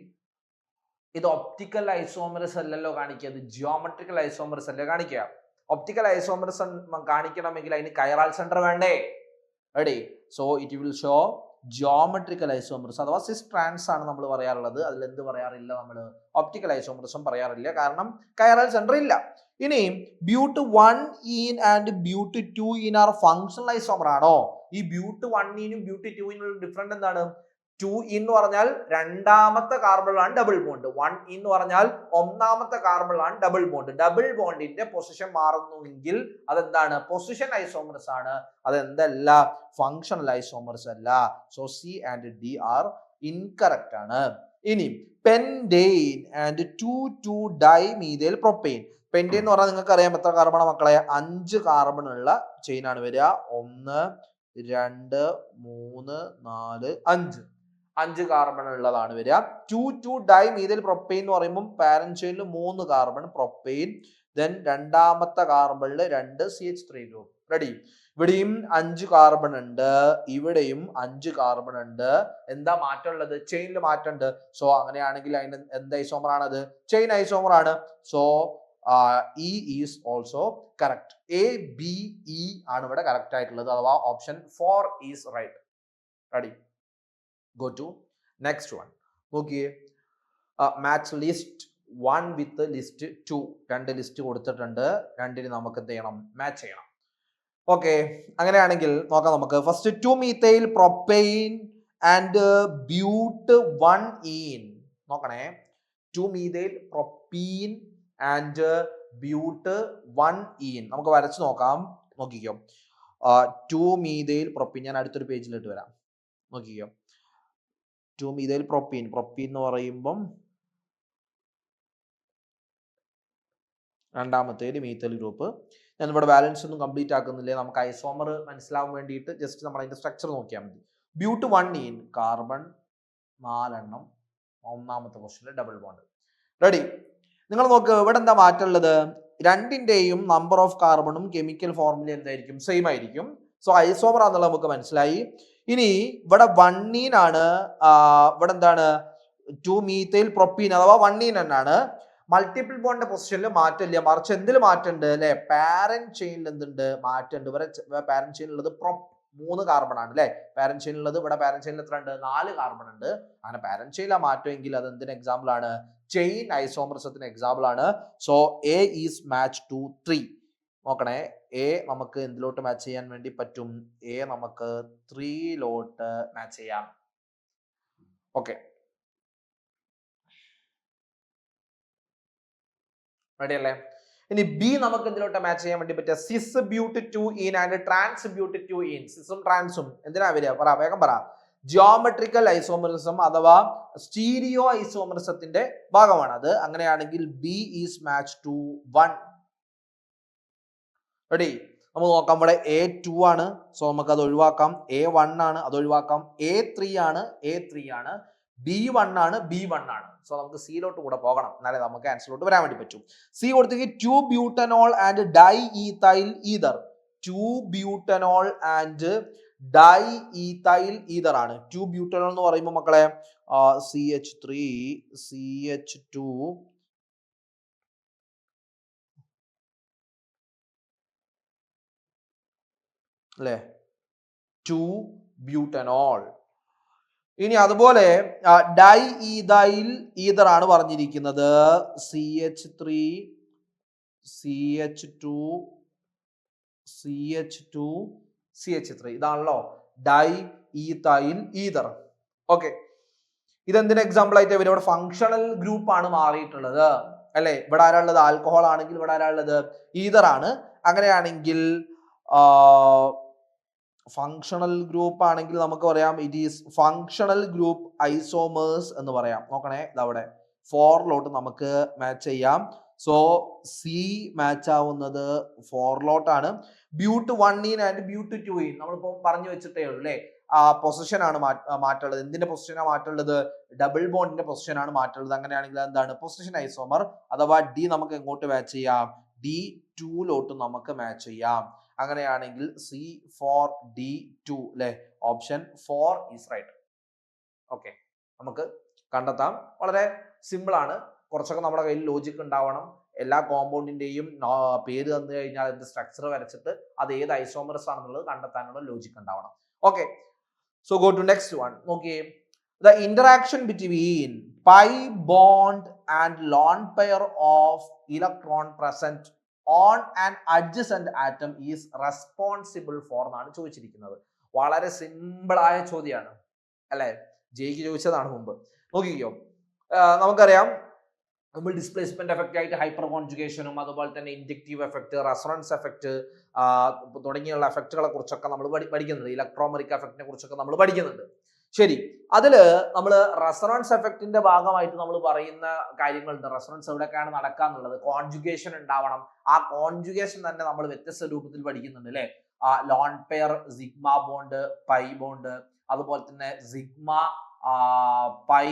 ഇത് ഒപ്റ്റിക്കൽ ഐസോമറിസം അല്ലല്ലോ കാണിക്കുക, ഇത് ജിയോമെട്രിക്കൽ ഐസോമറിസം അല്ലേ കാണിക്കുക. ഒപ്റ്റിക്കൽ ഐസോമറിസം കാണിക്കണമെങ്കിൽ അതിന് കൈറൽ സെന്റർ വേണ്ടേ? Ready? So it will show geometrical isomerism അഥവാ സിസ് ട്രാൻസ് ആണ് നമ്മൾ പറയാറുള്ളത്. അതിൽ എന്ത് പറയാറില്ല? നമ്മൾ ഒപ്റ്റിക്കൽ ഐസോമറിസം പറയാറില്ല, കാരണം കൈറൽ സെന്റർ ഇല്ല. ഇനി but 1 and but 2 are functional isomer ആണോ? ഈ ബ്യൂട്ട് 1 ബ്യൂട്ട് 2 ഡിഫറൻറ്റ് എന്താണ്? 2 എന്ന് പറഞ്ഞാൽ രണ്ടാമത്തെ കാർബണിലാണ് ഡബിൾ ബോണ്ട്. 1 എന്ന് പറഞ്ഞാൽ ഒന്നാമത്തെ കാർബണിലാണ് ഡബിൾ ബോണ്ട്. ഡബിൾ ബോണ്ടിന്റെ പൊസിഷൻ മാറുന്നുവെങ്കിൽ അതെന്താണ്? പൊസിഷൻ ഐസോമർസ് ആണ്. അതെന്തല്ല? ഫങ്ഷണൽ ഐസോമർസ് അല്ല. So C and D are incorrect ആണ്. ഇനി പെൻഡെയ്ൻ ആൻഡ് 2,2 ഡൈമീഥൈൽ പ്രൊപ്പൈൻ. പെൻഡെയ്ൻ എന്ന് പറഞ്ഞാൽ നിങ്ങൾക്ക് അറിയാം എത്ര കാർബണ മക്കളെ? 5 കാർബൺ ഉള്ള ചെയിൻ ആണ് വരിക. 1 2 3 4 5 5 കാർബൺ ഉള്ളതാണ് വരിക. 2,2 ഡൈമീഥൈൽ പ്രൊപ്പൈൻ എന്ന് പറയുമ്പോൾ പാരന്റ് ചെയിനിൽ 3 കാർബൺ പ്രൊപ്പൈൻ, ദെൻ രണ്ടാമത്തെ കാർബണിൽ 2 CH3 ഗ്രൂപ്പ്. റെഡി? ഇവിടെയും 5 കാർബൺ ഉണ്ട്, ഇവിടെയും 5 കാർബൺ ഉണ്ട്. എന്താ മാറ്റം ഉള്ളത്? ചെയിനിൽ മാറ്റം ഉണ്ട്. സോ അങ്ങനെയാണെങ്കിൽ അതിന് എന്ത് ഐസോമർ ആണത്? ചെയിൻ ഐസോമർ ആണ്. So E is also correct. A, B, E ആണ് ഇവിടെ കറക്റ്റ് ആയിട്ടുള്ളത്, അഥവാ option 4 is right. Ready? Go to next one. നോക്കിയേ, match list 1 with list 2. 2 list കൊടുത്തിട്ടുണ്ട്. രണ്ടിന് നമുക്ക് എന്ത് ചെയ്യണം? മാച്ച് ചെയ്യണം. ഓക്കെ, അങ്ങനെയാണെങ്കിൽ നോക്കാം നമുക്ക്. ഫസ്റ്റ് 2 മീഥൈൽ പ്രൊപ്പൈൻ ആൻഡ് ബ്യൂട്ട് 1 നോക്കണേ. 2 മീഥൈൽ പ്രൊപ്പീൻ ആൻഡ് ബ്യൂട്ട് 1 നമുക്ക് വരച്ച് നോക്കാം. നോക്കിക്കോ, 2 മീഥൈൽ പ്രൊപ്പീൻ. ഞാൻ അടുത്തൊരു പേജിലിട്ട് വരാം. നോക്കിക്കോ, 2 മീഥൈൽ പ്രൊപ്പീൻ. പ്രൊപ്പീൻ എന്ന് പറയുമ്പം രണ്ടാമത്തേല് മീഥൈൽ ഗ്രൂപ്പ്. ഞാൻ ഇവിടെ ബാലൻസ് ഒന്നും കംപ്ലീറ്റ് ആക്കുന്നില്ല, നമുക്ക് ഐസോമർ മനസ്സിലാവാൻ വേണ്ടിയിട്ട് ജസ്റ്റ് നമ്മൾ അതിന്റെ സ്ട്രക്ചർ നോക്കിയാൽ മതി. ബ്യൂട്ട് 1 കാർബൺ 4 എണ്ണം, ഒന്നാമത്തെ പൊസിഷനിൽ ഡബിൾ ബോണ്ട്. റെഡി? നിങ്ങൾ നോക്ക്, ഇവിടെ എന്താ മാറ്റം ഉള്ളത്? രണ്ടിന്റെയും നമ്പർ ഓഫ് കാർബണും കെമിക്കൽ ഫോർമുല എന്തായിരിക്കും? സെയിം ആയിരിക്കും. സോ ഐസോമർ ആണെന്നുള്ളത് നമുക്ക് മനസ്സിലായി. ഇനി ഇവിടെ 1 ആണ്, ഇവിടെ എന്താണ്? 2 മീഥൈൽ പ്രൊപ്പീൻ അഥവാ 1 എന്നാണ്. മൾട്ടിപ്പിൾ ബോണ്ടിന്റെ പൊസിഷനിൽ മാറ്റമില്ല, മറിച്ച് എന്തിൽ മാറ്റമുണ്ട് അല്ലെ? പാരന്റ് ചെയിനിൽ എന്തുണ്ട്? മാറ്റമുണ്ട്. ഇവിടെ പാരന്റ് ചെയിനുള്ളത് 3 കാർബൺ ആണ് അല്ലെ? പാരന്റ് ചെയിനുള്ളത്. ഇവിടെ പാരന്റ് ചെയിനിൽ എത്ര ഉണ്ട്? 4 കാർബൺ ഉണ്ട്. അങ്ങനെ പാരന്റ് ചെയിനിലാണ് മാറ്റമെങ്കിൽ അത് എന്തിന് എക്സാമ്പിൾ ആണ്? ചെയിൻ ഐസോമറിസത്തിന് എക്സാമ്പിൾ ആണ്. So A is match to 3. നോക്കണേ, എ നമുക്ക് എന്തിലോട്ട് മാച്ച് ചെയ്യാൻ വേണ്ടി പറ്റും? എ നമുക്ക് 3 മാച്ച് ചെയ്യാം. ഓക്കെ, റെഡി അല്ലേ? ഇനി ബി നമുക്ക് എന്തിലോട്ട് മാച്ച് ചെയ്യാൻ വേണ്ടി പറ്റുക? സിസ് ബ്യൂട്ട് 2 ആൻഡ് ട്രാൻസ് ബ്യൂട്ട് 2. സിസും ട്രാൻസും എന്തിനാ വരിക? പറ, വേഗം പറ. ജിയോമെട്രിക്കൽ ഐസോമറിസം അഥവാ സ്റ്റീരിയോ ഐസോമറിസത്തിന്റെ ഭാഗമാണ് അത്. അങ്ങനെയാണെങ്കിൽ B is match to 1. Ready? നമ്മൾ നോക്കാം, ഇവിടെ A2 ആണ്, സോ നമുക്ക് അത് ഒഴിവാക്കാം. A1 ആണ്, അത് ഒഴിവാക്കാം. A3 ആണ്, A3 ആണ്. B1 ആണ്, B1 ആണ്. സോ നമുക്ക് സിയിലോട്ട് കൂടെ പോകണം, എന്നാലേ നമുക്ക് ആൻസറിലോട്ട് വരാൻ വേണ്ടി പറ്റും. സി കൊടുത്തേക്ക് 2 butanol and di ethyl ether. 2 butanol and di ethyl ether ആണ്. 2 ബ്യൂട്ടനോൾ എന്ന് പറയുമ്പോൾ മക്കളെ CH3 CH2 അല്ലേ, 2 ബ്യൂട്ടനോൾ. ഇനി അതുപോലെ ഡൈ ഈതൈൽ ഈതർ ആണ് പറഞ്ഞിരിക്കുന്നത്. CH3 CH2 CH2 CH3 ഇതാണല്ലോ ഡൈ ഈതൈൽ ഈതർ. ഓക്കെ, ഇതെന്തിന് എക്സാമ്പിൾ ആയിട്ട് ഇവർ ഇവിടെ ഫങ്ഷണൽ ഗ്രൂപ്പ് ആണ് മാറിയിട്ടുള്ളത് അല്ലെ. ഇവിടെ ആരാളുള്ളത്? ആൽക്കഹോൾ ആണെങ്കിൽ ഇവിടെ ആരാളുള്ളത്? ഈതർ ആണ്. അങ്ങനെയാണെങ്കിൽ ഫങ്ഷണൽ ഗ്രൂപ്പ് ആണെങ്കിൽ നമുക്ക് പറയാം it is functional group isomers എന്ന് പറയാം. നോക്കണേ, ഇതവിടെ 4 നമുക്ക് മാച്ച് ചെയ്യാം. സോ സി മാച്ച് ആവുന്നത് 4 ബ്യൂട്ട് 1 ആൻഡ് ബ്യൂട്ട് 2 നമ്മളിപ്പോ പറഞ്ഞു വെച്ചിട്ടേ ഉള്ളൂ അല്ലേ. പൊസിഷൻ ആണ് മാറ്റുള്ളത്. എന്തിന്റെ പൊസിഷനാണ് മാറ്റുള്ളത്? ഡബിൾ ബോണ്ടിന്റെ പൊസിഷൻ ആണ് മാറ്റുള്ളത്. അങ്ങനെയാണെങ്കിൽ എന്താണ് പൊസിഷൻ ഐസോമർ അഥവാ ഡി നമുക്ക് എങ്ങോട്ട് മാച്ച് ചെയ്യാം? D2 നമുക്ക് മാച്ച് ചെയ്യാം. അങ്ങനെയാണെങ്കിൽ C4D2 അല്ലെ, ഓപ്ഷൻ 4 ഈസ് റൈറ്റ്. ഓക്കെ, നമുക്ക് കണ്ടെത്താം. വളരെ സിമ്പിൾ ആണ്. കുറച്ചൊക്കെ നമ്മുടെ കയ്യിൽ ലോജിക് ഉണ്ടാവണം. എല്ലാ കോമ്പൗണ്ടിന്റെയും പേര് തന്നു കഴിഞ്ഞാൽ അതിന്റെ സ്ട്രക്ചർ വരച്ചിട്ട് അത് ഏത് ഐസോമർസ് ആണെന്നുള്ളത് കണ്ടെത്താനുള്ള ലോജിക് ഉണ്ടാവണം. Okay, so go to next one. നോക്കിയേ, the interaction between pi bond and lone pair of electron present on an adjacent atom is responsible for എന്നാണ് ചോദിച്ചിരിക്കുന്നത്. വളരെ സിമ്പിൾ ആയ ചോദ്യമാണ് അല്ലെ, ജെയ്ക്ക് ചോദിച്ചതാണ് മുമ്പ്. നോക്കിക്കോ, നമുക്കറിയാം നമ്മൾ ഡിസ്പ്ലേസ്മെന്റ് എഫക്റ്റ് ആയിട്ട് ഹൈപ്പർ കോൺജുഗേഷനും അതുപോലെ തന്നെ ഇൻജക്റ്റീവ് എഫക്റ്റ്, റെസൊണൻസ് എഫക്റ്റ് തുടങ്ങിയുള്ള എഫക്റ്റുകളെ കുറിച്ചൊക്കെ നമ്മൾ പഠിക്കുന്നുണ്ട്. ഇലക്ട്രോമെറിക് എഫക്റ്റിനെ കുറിച്ചൊക്കെ നമ്മൾ പഠിക്കുന്നുണ്ട്. ശരി, അതില് നമ്മൾ റെസൊണൻസ് എഫക്റ്റിന്റെ ഭാഗമായിട്ട് നമ്മൾ പറയുന്ന കാര്യങ്ങളുണ്ട്. റെസൊണൻസ് എവിടെയൊക്കെയാണ് നടക്കാന്നുള്ളത്. കോൺജുഗേഷൻ ഉണ്ടാവണം. ആ കോൺജുഗേഷൻ തന്നെ നമ്മൾ വ്യത്യസ്ത രൂപത്തിൽ പഠിക്കുന്നുണ്ട് അല്ലെ. Lone pair, sigma bond, pi bond, അതുപോലെ തന്നെ സിഗ്മ പൈ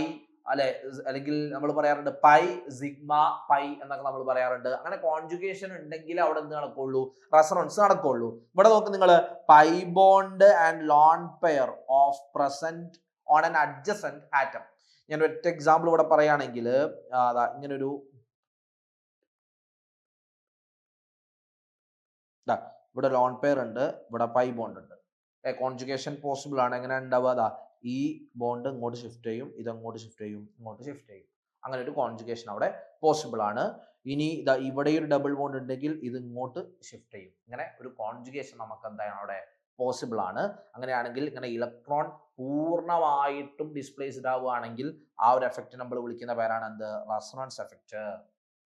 അല്ലെ, അല്ലെങ്കിൽ നമ്മൾ പറയാറുണ്ട് പൈ സിഗ്മ പൈ എന്നൊക്കെ നമ്മൾ പറയാറുണ്ട്. അങ്ങനെ കോൺജുഗേഷൻ ഉണ്ടെങ്കിൽ അവിടെ എന്ത് നടക്കുള്ളൂ? റെസൊണൻസ് നടക്കുള്ളൂ. ഇവിടെ നോക്ക് നിങ്ങൾ, pi bond and lone pair of present on an adjacent atom. ഞാൻ ഒറ്റ എക്സാമ്പിൾ ഇവിടെ പറയുകയാണെങ്കിൽ ഇങ്ങനൊരു ഇവിടെ ലോൺ പെയർ ഉണ്ട്, ഇവിടെ പൈ ബോണ്ട് ഉണ്ട്. കോൺജുഗേഷൻ പോസിബിൾ ആണ്. എങ്ങനെ ഉണ്ടാവുക? ഈ ബോണ്ട് ഇങ്ങോട്ട് ഷിഫ്റ്റ് ചെയ്യും, ഇത് അങ്ങോട്ട് ഷിഫ്റ്റ് ചെയ്യും, ഇങ്ങോട്ട് ഷിഫ്റ്റ് ചെയ്യും. അങ്ങനെ ഒരു കോൺജുഗേഷൻ അവിടെ പോസിബിൾ ആണ്. ഇനി ഇവിടെ ഒരു ഡബിൾ ബോണ്ട് ഉണ്ടെങ്കിൽ ഇത് ഇങ്ങോട്ട് ഷിഫ്റ്റ് ചെയ്യും. ഇങ്ങനെ ഒരു കോൺജുഗേഷൻ നമുക്ക് എന്താണ് അവിടെ പോസിബിൾ ആണ്. അങ്ങനെയാണെങ്കിൽ ഇങ്ങനെ ഇലക്ട്രോൺ പൂർണ്ണമായിട്ടും ഡിസ്പ്ലേസ്ഡ് ആവുകയാണെങ്കിൽ ആ ഒരു എഫക്റ്റ് നമ്മൾ വിളിക്കുന്ന പേരാണ് എന്ത്? Resonance effect.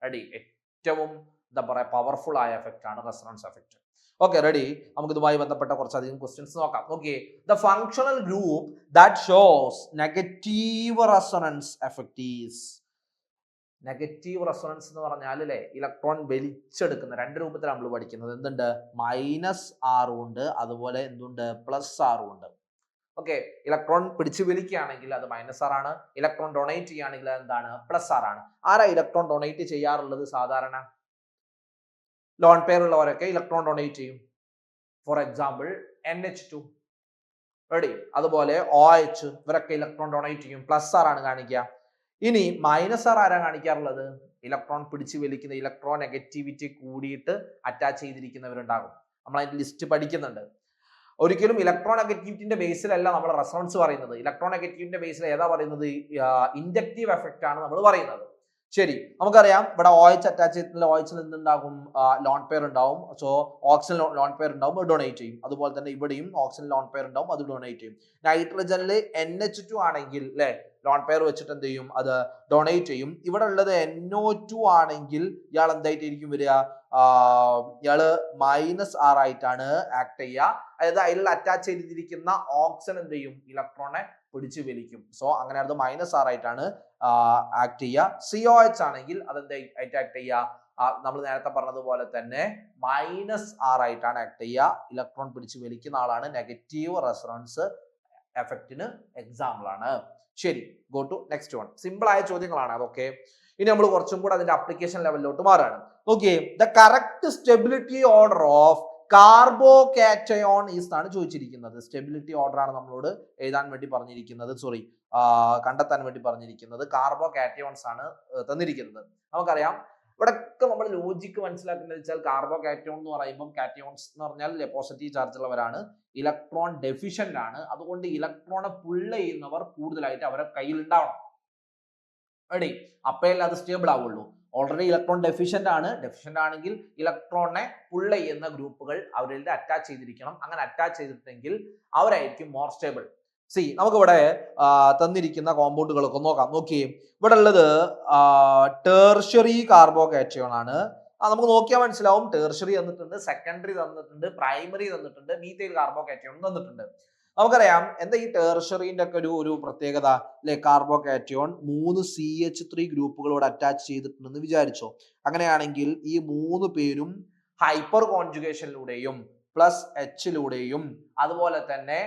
റെഡി? ഏറ്റവും എന്താ പറയുക പവർഫുൾ ആയ എഫക്റ്റ് ആണ് റെസൊണൻസ് എഫക്റ്റ്. Okay, ready? നമുക്ക് ഇതുമായി ബന്ധപ്പെട്ട കുറച്ചധികം ക്വസ്റ്റ്യൻസ് നോക്കാം. Okay, the functional group that shows negative resonance effect is. Negative resonance എന്ന് പറഞ്ഞാൽ അല്ലേ, ഇലക്ട്രോൺ വലിച്ചെടുക്കുന്ന രണ്ട് രൂപത്തിലാണ് നമ്മൾ പഠിക്കുന്നത്. എന്തുണ്ട്? -R ഉണ്ട്, അതുപോലെ എന്തുണ്ട്? +R ഉണ്ട്. ഓക്കെ, ഇലക്ട്രോൺ പിടിച്ചു വലിക്കുകയാണെങ്കിൽ അത് -R ആണ്. ഇലക്ട്രോൺ ഡൊണേറ്റ് ചെയ്യുകയാണെങ്കിൽ അത് എന്താണ്? +R ആണ്. ആരാ ഇലക്ട്രോൺ ഡൊണേറ്റ് ചെയ്യാറുള്ളത് സാധാരണ? ലോൺ പെയർ ഉള്ളവരൊക്കെ ഇലക്ട്രോൺ ഡൊണേറ്റ് ചെയ്യും. For example NH2. റെഡി? അതുപോലെ OH, ഇവരൊക്കെ ഇലക്ട്രോൺ ഡൊണേറ്റ് ചെയ്യും. +R ആണ് കാണിക്കുക. ഇനി -R ആരാ കാണിക്കാറുള്ളത്? ഇലക്ട്രോൺ പിടിച്ചു വലിക്കുന്ന ഇലക്ട്രോൺ നെഗറ്റിവിറ്റി കൂടിയിട്ട് അറ്റാച്ച് ചെയ്തിരിക്കുന്നവരുണ്ടാകും. നമ്മൾ അതിന്റെ ലിസ്റ്റ് പഠിക്കുന്നുണ്ട്. ഒരിക്കലും ഇലക്ട്രോൺ നെഗറ്റിവിറ്റിന്റെ ബേസിലല്ല നമ്മൾ റെസൊണൻസ് പറയുന്നത്. ഇലക്ട്രോൺ നെഗറ്റിവിറ്റിന്റെ ബേസിൽ ഏതാ പറയുന്നത്? ഇൻഡക്റ്റീവ് എഫക്റ്റ് ആണ് നമ്മൾ പറയുന്നത്. ശരി, നമുക്കറിയാം ഇവിടെ OH അറ്റാച്ച് ചെയ്തിട്ടുള്ള OH എന്തുണ്ടാകും? ലോൺ പെയർ ഉണ്ടാവും. സോ ഓക്സിജൻ ലോൺ പെയർ ഉണ്ടാവും, അത് ഡൊണേറ്റ് ചെയ്യും. അതുപോലെ തന്നെ ഇവിടെയും ഓക്സിജൻ ലോൺ പെയർ ഉണ്ടാവും, അത് ഡൊണേറ്റ് ചെയ്യും. നൈട്രജനിൽ NH2 ആണെങ്കിൽ അല്ലെ, ലോൺ പെയർ വെച്ചിട്ട് എന്ത് ചെയ്യും? അത് ഡൊണേറ്റ് ചെയ്യും. ഇവിടെ ഉള്ളത് NO2 ആണെങ്കിൽ ഇയാൾ എന്തായിട്ടായിരിക്കും വരിക? ഇയാള് -R ആയിട്ടാണ് ആക്ട് ചെയ്യുക. അതായത് അതിൽ അറ്റാച്ച് ചെയ്തിരിക്കുന്ന ഓക്സിജൻ എന്ത് ചെയ്യും? ഇലക്ട്രോണെ പിടിച്ചു വലിക്കും. സോ അങ്ങനെ അത് -R ആയിട്ടാണ് ആക്ട് ചെയ്യുക. COH ആണെങ്കിൽ അതെന്തായിട്ട് ആക്ട് ചെയ്യുക? നമ്മൾ നേരത്തെ പറഞ്ഞതുപോലെ തന്നെ -R ആയിട്ടാണ് ആക്ട് ചെയ്യുക. ഇലക്ട്രോൺ പിടിച്ച് വലിക്കുന്ന ആളാണ്. നെഗറ്റീവ് റെസൊണൻസ് എഫക്റ്റിന് എക്സാമ്പിൾ ആണ്. ശരി, go to next one. Simple ആയ ചോദ്യങ്ങളാണ് അതൊക്കെ. ഇനി നമ്മൾ കുറച്ചും കൂടെ അതിന്റെ അപ്ലിക്കേഷൻ ലെവലിലോട്ട് മാറാണ്. നോക്കിയേ, the correct stability order of carbocation is ആണ് ചോദിച്ചിരിക്കുന്നത്. സ്റ്റെബിലിറ്റി ഓർഡർ ആണ് നമ്മളോട് എഴുതാൻ വേണ്ടി പറഞ്ഞിരിക്കുന്നത്, സോറി കണ്ടെത്താൻ വേണ്ടി പറഞ്ഞിരിക്കുന്നത്. കാർബോകാറ്റയോൺസ് ആണ് തന്നിരിക്കുന്നത്. നമുക്കറിയാം ഇവിടെയൊക്കെ നമ്മൾ ലോജിക്ക് മനസ്സിലാക്കുന്നത് വെച്ചാൽ കാർബോകാറ്റയോൺ എന്ന് പറയുമ്പോൾ കാറ്റയോൺസ് എന്ന് പറഞ്ഞാൽ പോസിറ്റീവ് ചാർജ് ഉള്ളവരാണ്, ഇലക്ട്രോൺ ഡെഫിഷ്യന്റ് ആണ്. അതുകൊണ്ട് ഇലക്ട്രോണെ പുള്ള ചെയ്യുന്നവർ കൂടുതലായിട്ട് അവരെ കയ്യിൽ ഉണ്ടാവണം. റെഡി? അപ്പോഴല്ലേ അത് സ്റ്റേബിൾ ആവുള്ളൂ. ഓൾറെഡി ഇലക്ട്രോൺ ഡെഫിഷ്യന്റ് ആണ്. ഡെഫിഷ്യന്റ് ആണെങ്കിൽ ഇലക്ട്രോണിനെ പുള്ള ചെയ്യുന്ന ഗ്രൂപ്പുകൾ അവരിൽ അറ്റാച്ച് ചെയ്തിരിക്കണം. അങ്ങനെ അറ്റാച്ച് ചെയ്തിട്ടെങ്കിൽ അവരായിരിക്കും മോർ സ്റ്റേബിൾ. സി, നമുക്കിവിടെ തന്നിരിക്കുന്ന കോമ്പൗണ്ടുകളൊക്കെ നോക്കാം. നോക്കിയേ, ഇവിടെ ഉള്ളത് ടേർഷ്യറി കാർബോകാറ്റയോൺ ആണ്. നമുക്ക് നോക്കിയാൽ മനസ്സിലാവും. ടേർഷ്യറി തന്നിട്ടുണ്ട്, സെക്കൻഡറി തന്നിട്ടുണ്ട്, പ്രൈമറി തന്നിട്ടുണ്ട്, മീഥൈൽ കാർബോകാറ്റയോൺ തന്നിട്ടുണ്ട്. നമുക്കറിയാം എന്താ ഈ ടേർഷ്യറിന്റെ ഒക്കെ ഒരു പ്രത്യേകത അല്ലെ? കാർബോകാറ്റയോൺ 3 CH3 ഗ്രൂപ്പുകളോട് അറ്റാച്ച് ചെയ്തിട്ടുണ്ടെന്ന് വിചാരിച്ചോ. അങ്ങനെയാണെങ്കിൽ ഈ 3 പേരും ഹൈപ്പർ കോൺജുഗേഷനിലൂടെയും +H അതുപോലെ തന്നെ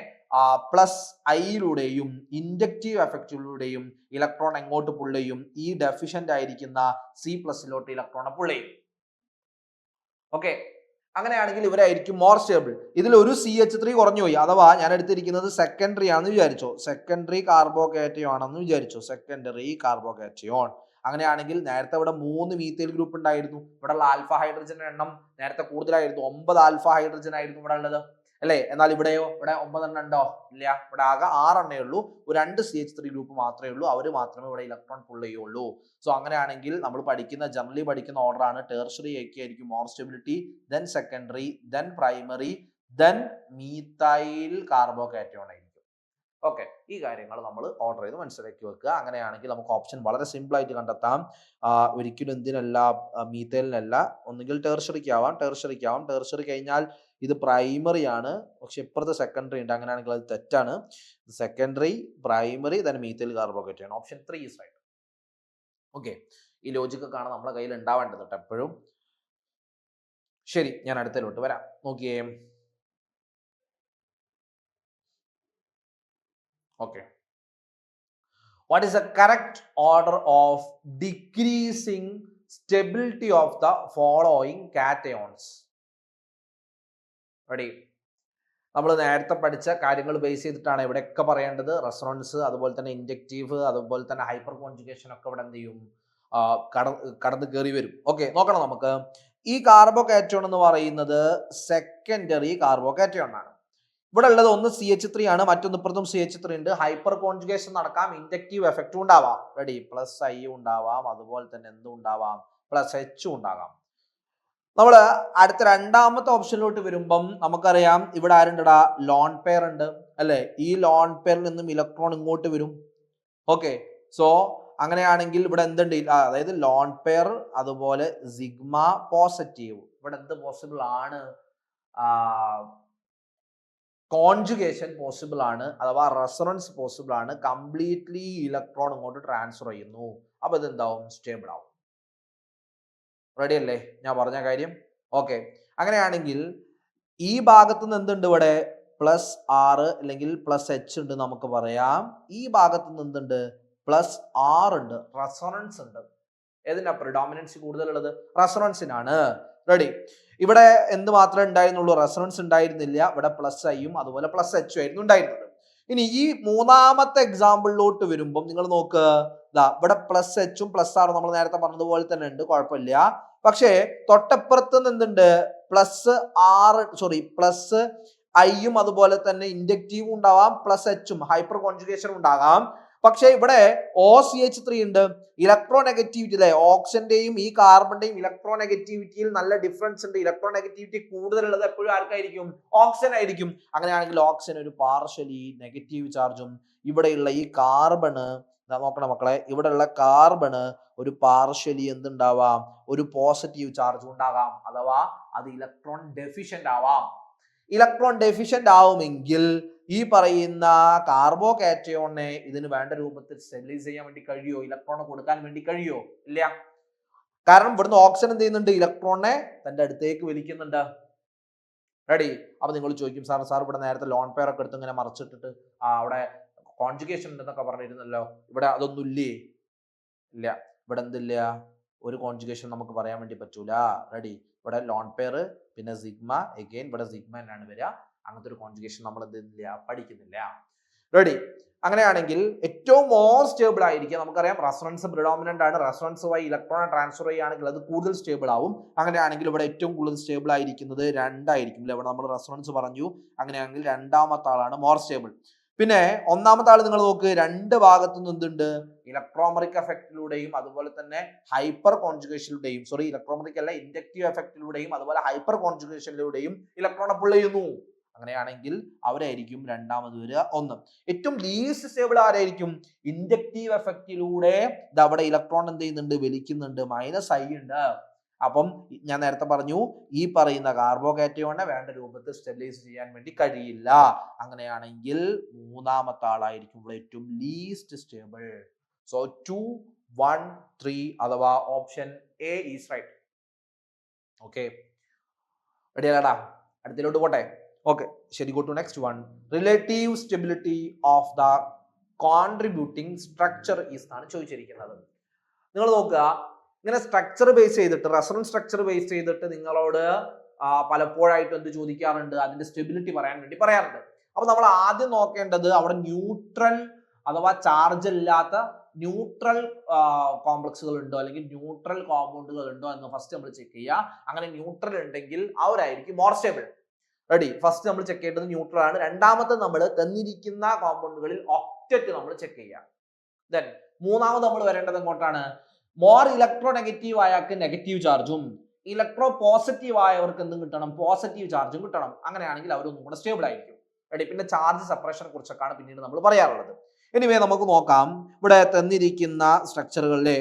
+I ഇൻഡക്റ്റീവ് എഫക്റ്റിലൂടെയും ഇലക്ട്രോൺ എങ്ങോട്ട് പുള്ള ചെയ്യും? ഈ ഡെഫിഷ്യന്റ് ആയിരിക്കുന്ന C+ ഇലക്ട്രോണെ പുള്ള ചെയ്യും. ഓക്കെ, അങ്ങനെയാണെങ്കിൽ ഇവരായിരിക്കും മോർ സ്റ്റേബിൾ. ഇതിൽ ഒരു CH3 കുറഞ്ഞു പോയി, അഥവാ ഞാൻ എടുത്തിരിക്കുന്നത് സെക്കൻഡറി ആണെന്ന് വിചാരിച്ചോ. സെക്കൻഡറി കാർബോകാറ്റയോൺ ആണെന്ന് വിചാരിച്ചോ. Secondary carbocation. അങ്ങനെയാണെങ്കിൽ നേരത്തെ ഇവിടെ 3 മീഥൈൽ ഗ്രൂപ്പ് ഉണ്ടായിരുന്നു. ഇവിടെ ഉള്ള ആൽഫ ഹൈഡ്രജന്റെ എണ്ണം നേരത്തെ കൂടുതലായിരുന്നു. 9 ആൽഫ ഹൈഡ്രജൻ ആയിരുന്നു ഇവിടെ ഉള്ളത് അല്ലേ? എന്നാൽ ഇവിടെയോ? ഇവിടെ 9 എണ്ണം ഉണ്ടോ? ഇല്ല. ഇവിടെ ആകെ 6 എണ്ണേ ഉള്ളൂ. 2 CH3 ഗ്രൂപ്പ് മാത്രമേ ഉള്ളൂ. അവർ മാത്രമേ ഇവിടെ ഇലക്ട്രോൺ പുൾ ചെയ്യുള്ളൂ. സോ അങ്ങനെയാണെങ്കിൽ നമ്മൾ ജനറലി പഠിക്കുന്ന ഓർഡർ ആണ് ടേർഷ്യറി ഒക്കെ ആയിരിക്കും more stability, then secondary, then primary, then methyl carbocation ആയിരിക്കും. ഓക്കെ, ഈ കാര്യങ്ങൾ നമ്മൾ ഓർഡർ ചെയ്ത് മനസ്സിലാക്കി വെക്കുക. അങ്ങനെയാണെങ്കിൽ നമുക്ക് ഓപ്ഷൻ വളരെ സിമ്പിൾ ആയിട്ട് കണ്ടെത്താം. ഒരിക്കലും എന്തിനല്ല, മീഥൈലിനല്ല. ഒന്നുകിൽ ടേർഷ്യറിക്കാവാം. ടേർഷ്യറി കഴിഞ്ഞാൽ ഇത് പ്രൈമറി ആണ്, പക്ഷെ ഇപ്പുറത്തെ സെക്കൻഡറി ഉണ്ട്. അങ്ങനെയാണെങ്കിൽ അത് തെറ്റാണ്. Secondary, primary, then methyl carbocation. Option 3 is right. Okay, ഈ ലോജിക്കൊക്കെ ആണ് നമ്മുടെ കയ്യിൽ ഉണ്ടാവേണ്ടത് കേട്ടോ എപ്പോഴും. ശരി, ഞാൻ അടുത്തതിലോട്ട് വരാം. നോക്കിയേ, okay, what is the correct order of decreasing stability of the following cations? Ready? നമ്മൾ നേരത്തെ പഠിച്ച കാര്യങ്ങൾ ബേസ് ചെയ്തിട്ടാണ് ഇവിടെയൊക്കെ പറയേണ്ടത്. റെസൊണൻസ്, അതുപോലെ തന്നെ ഇൻഡക്റ്റീവ്, അതുപോലെ തന്നെ ഹൈപ്പർ കോൺജുഗേഷൻ ഒക്കെ ഇവിടെ എന്ത് ചെയ്യും? കടന്ന് കയറി വരും. ഓക്കെ, നോക്കണം നമുക്ക്. ഈ കാർബോകാറ്റയോൺ എന്ന് പറയുന്നത് സെക്കൻഡറി കാർബോകാറ്റയോൺ ആണ്. ഇവിടെ ഉള്ളത് ഒന്ന് CH3 ആണ്, മറ്റൊന്ന് ഇപ്പുറത്തും CH3 ഉണ്ട്. ഹൈപ്പർ കോൺജുഗേഷൻ നടക്കാം, ഇൻഡക്റ്റീവ് എഫക്റ്റും ഉണ്ടാവാം. റെഡി? +I ഉണ്ടാവാം, അതുപോലെ തന്നെ എന്തും ഉണ്ടാവാം, +H ഉണ്ടാകാം. നമ്മൾ അടുത്ത രണ്ടാമത്തെ ഓപ്ഷനിലോട്ട് വരുമ്പം നമുക്കറിയാം ഇവിടെ ആരുണ്ടടാ? ലോൺ പെയർ ഉണ്ട് അല്ലെ? ഈ ലോൺ പെയറിൽ നിന്നും ഇലക്ട്രോൺ ഇങ്ങോട്ട് വരും. ഓക്കെ, സോ അങ്ങനെയാണെങ്കിൽ ഇവിടെ എന്തുണ്ട്? അതായത് ലോൺ പെയർ, അതുപോലെ സിഗ്മ പോസിറ്റീവ്. ഇവിടെ എന്ത് പോസിബിൾ ആണ്? കോൺജുഗേഷൻ പോസിബിൾ ആണ്, അഥവാ റെസൊണൻസ് പോസിബിൾ ആണ്. കംപ്ലീറ്റ്ലി ഇലക്ട്രോൺ ഇങ്ങോട്ട് ട്രാൻസ്ഫർ ചെയ്യുന്നു. അപ്പൊ ഇതെന്താവും? സ്റ്റേബിൾ ആവും. റെഡി അല്ലേ ഞാൻ പറഞ്ഞ കാര്യം? ഓക്കെ, അങ്ങനെയാണെങ്കിൽ ഈ ഭാഗത്ത് നിന്ന് എന്തുണ്ട്? ഇവിടെ +R അല്ലെങ്കിൽ +H ഉണ്ട് നമുക്ക് പറയാം. ഈ ഭാഗത്ത് നിന്ന് എന്തുണ്ട്? +R ഉണ്ട്, റെസൊണൻസ് ഉണ്ട്. ഏതിനാ പ്രിഡോമിനൻസി കൂടുതലുള്ളത്? റെസൊണൻസിനാണ്. റെഡി? ഇവിടെ എന്ത് മാത്രമേ ഉണ്ടായിരുന്നുള്ളൂ? റെസൊണൻസ് ഉണ്ടായിരുന്നില്ല. ഇവിടെ +I അതുപോലെ +H ആയിരുന്നു ഉണ്ടായിരുന്നത്. ഇനി ഈ മൂന്നാമത്തെ എക്സാമ്പിളിലോട്ട് വരുമ്പോൾ നിങ്ങൾ നോക്ക്, ഇവിടെ +H +R നമ്മൾ നേരത്തെ പറഞ്ഞതുപോലെ തന്നെ ഉണ്ട്, കുഴപ്പമില്ല. പക്ഷേ തൊട്ടപ്പുറത്ത് എന്തുണ്ട്? +I അതുപോലെ തന്നെ ഇൻഡക്റ്റീവ് ഉണ്ടാവാം, +H ഹൈപ്പർ കോൺജുഗേഷൻ ഉണ്ടാകാം. പക്ഷെ ഇവിടെ OCH3 ഉണ്ട്. ഇലക്ട്രോ നെഗറ്റിവിറ്റി അല്ലെ? ഓക്സിജന്റെയും ഈ കാർബണിന്റെയും ഇലക്ട്രോ നെഗറ്റിവിറ്റിയിൽ നല്ല ഡിഫറൻസ് ഉണ്ട്. ഇലക്ട്രോ നെഗറ്റിവിറ്റി കൂടുതലുള്ളത് എപ്പോഴും ആർക്കായിരിക്കും? ഓക്സിജൻ ആയിരിക്കും. അങ്ങനെയാണെങ്കിൽ ഓക്സിജൻ ഒരു പാർഷ്യലി നെഗറ്റീവ് ചാർജും, ഇവിടെയുള്ള ഈ കാർബണ് നോക്കണം മക്കളെ, ഇവിടെയുള്ള കാർബണ് ഒരു പാർഷ്യലി എന്തുണ്ടാവാം? ഒരു പോസിറ്റീവ് ചാർജ് ഉണ്ടാകാം, അഥവാ അത് ഇലക്ട്രോൺ ഡെഫിഷ്യന്റ് ആവാം. ഇലക്ട്രോൺ ഡെഫിഷ്യന്റ് ആവുമെങ്കിൽ ഈ പറയുന്ന കാർബോകാറ്റയോണിനെ ഇതിന് വേണ്ട രൂപത്തിൽ സ്റ്റെബിലൈസ് ചെയ്യാൻ വേണ്ടി കഴിയോ? ഇലക്ട്രോൺ കൊടുക്കാൻ വേണ്ടി കഴിയോ? ഇല്ല. കാരണം ഇവിടുന്ന് ഓക്സിജൻ എന്ത് ചെയ്യുന്നുണ്ട്, ഇലക്ട്രോണിനെ തന്റെ അടുത്തേക്ക് വലിക്കുന്നുണ്ട്. റെഡി? അപ്പൊ നിങ്ങൾ ചോദിക്കും, സാർ ഇവിടെ നേരത്തെ ലോൺ പെയർ ഒക്കെ എടുത്ത് ഇങ്ങനെ മറച്ചിട്ടിട്ട് അവിടെ കോൺജുഗേഷൻ ഉണ്ടെന്നൊക്കെ പറഞ്ഞിരുന്നല്ലോ, ഇവിടെ അതൊന്നും ഇല്ലേ? ഇല്ല, ഇവിടെ എന്തില്ല, ഒരു കോൺജുഗേഷൻ നമുക്ക് പറയാൻ വേണ്ടി പറ്റൂല. റെഡി? ഇവിടെ ലോൺ പെയർ പിന്നെ സിഗ്മ, എഗെയിൻ ഇവിടെ സിഗ്മ എന്നാണ് വരിക. അങ്ങനത്തെ ഒരു കോൺജുഗേഷൻ നമ്മൾ എന്തില്ല, പഠിക്കുന്നില്ല. റെഡി? അങ്ങനെയാണെങ്കിൽ ഏറ്റവും മോർ സ്റ്റേബിൾ ആയിരിക്കും, നമുക്കറിയാം റെസൊണൻസ് പ്രിഡോമിനന്റ് ആണ്, റെസൊണൻസ് വഴി ഇലക്ട്രോൺ ട്രാൻസ്ഫർ ചെയ്യുകയാണെങ്കിൽ അത് കൂടുതൽ സ്റ്റേബിൾ ആവും. അങ്ങനെയാണെങ്കിൽ ഇവിടെ ഏറ്റവും കൂടുതൽ സ്റ്റേബിൾ ആയിരിക്കുന്നത് 2 ആയിരിക്കും. ഇവിടെ നമ്മൾ റെസൊണൻസ് പറഞ്ഞു, അങ്ങനെയാണെങ്കിൽ രണ്ടാമത്തെ ആളാണ് മോർ സ്റ്റേബിൾ. പിന്നെ ഒന്നാമത്തെ ആൾ നിങ്ങൾ നോക്ക്, രണ്ട് ഭാഗത്തു നിന്ന് എന്തുണ്ട്, ഇലക്ട്രോമെറിക് എഫക്റ്റിലൂടെയും അതുപോലെ തന്നെ ഹൈപ്പർ കോൺജുഗേഷനിലൂടെയും, സോറി ഇലക്ട്രോമെറിക് അല്ല, ഇൻഡക്റ്റീവ് എഫക്റ്റിലൂടെയും അതുപോലെ ഹൈപ്പർ കോൺജുഗേഷനിലൂടെയും ഇലക്ട്രോണെ പുൾ ചെയ്യുന്നു. അങ്ങനെയാണെങ്കിൽ അവരായിരിക്കും രണ്ടാമത് വരിക 1. ഏറ്റവും ലീസ്റ്റ് സ്റ്റേബിൾ ആരായിരിക്കും, ഇൻഡക്റ്റീവ് എഫക്റ്റിലൂടെ അവിടെ ഇലക്ട്രോൺ എന്ത് ചെയ്യുന്നുണ്ട്, വലിക്കുന്നുണ്ട്, -I ഉണ്ട്. അപ്പം ഞാൻ നേരത്തെ പറഞ്ഞു, ഈ പറയുന്ന കാർബോകാറ്റയോണിനെ വേണ്ട രൂപത്തിൽ സ്റ്റെബിലൈസ് ചെയ്യാൻ വേണ്ടി കഴിയില്ല. അങ്ങനെയാണെങ്കിൽ മൂന്നാമത്തെ ആളായിരിക്കും ഇവിടെ ഏറ്റവും ലീസ്റ്റ് സ്റ്റേബിൾ. സോ 2, 1, 3 അഥവാ option A is right. Okay, ready അല്ലേടാ? അടുത്തിലോട്ട് പോട്ടെ. ഓക്കെ, ശരി. Go to next one. Relative stability of the contributing structure is ആണ് ചോദിച്ചിരിക്കുന്നത്. നിങ്ങൾ നോക്കുക, ഇങ്ങനെ സ്ട്രക്ചർ ബേസ് ചെയ്തിട്ട്, റെസൊണൻസ് സ്ട്രക്ചർ ബേസ് ചെയ്തിട്ട് നിങ്ങളോട് പലപ്പോഴായിട്ട് എന്ത് ചോദിക്കാറുണ്ട്, അതിന്റെ സ്റ്റെബിലിറ്റി പറയാൻ വേണ്ടി പറയാറുണ്ട്. അപ്പൊ നമ്മൾ ആദ്യം നോക്കേണ്ടത് അവിടെ ന്യൂട്രൽ അഥവാ ചാർജ് ഇല്ലാത്ത ന്യൂട്രൽ കോംപ്ലക്സുകൾ ഉണ്ടോ അല്ലെങ്കിൽ ന്യൂട്രൽ കോമ്പൗണ്ടുകൾ ഉണ്ടോ എന്ന് ഫസ്റ്റ് നമ്മൾ ചെക്ക് ചെയ്യുക. അങ്ങനെ ന്യൂട്രൽ ഉണ്ടെങ്കിൽ അവരായിരിക്കും മോർ സ്റ്റേബിൾ. റെഡി? ഫസ്റ്റ് നമ്മൾ ചെക്ക് ചെയ്യേണ്ടത് ന്യൂട്രൽ ആണ്. രണ്ടാമത്തെ നമ്മൾ തന്നിരിക്കുന്ന കോമ്പൗണ്ടുകളിൽ ഒക്ടറ്റ് നമ്മൾ ചെക്ക് ചെയ്യുക. ദെൻ മൂന്നാമത് നമ്മൾ വരേണ്ടത് എങ്ങോട്ടാണ്, മോർ ഇലക്ട്രോ നെഗറ്റീവ് ആയവർക്ക് നെഗറ്റീവ് ചാർജും ഇലക്ട്രോ പോസിറ്റീവ് ആയവർക്ക് എന്തും കിട്ടണം, പോസിറ്റീവ് ചാർജും കിട്ടണം. അങ്ങനെയാണെങ്കിൽ അവരൊന്നും കൂടെ സ്റ്റേബിൾ ആയിരിക്കും. റെഡി? പിന്നെ ചാർജ് സെപ്പറേഷനെ കുറിച്ചൊക്കെയാണ് പിന്നീട് നമ്മൾ പറയാറുള്ളത്. എനിവേ നമുക്ക് നോക്കാം. ഇവിടെ തന്നിരിക്കുന്ന സ്ട്രക്ചറുകളിലെ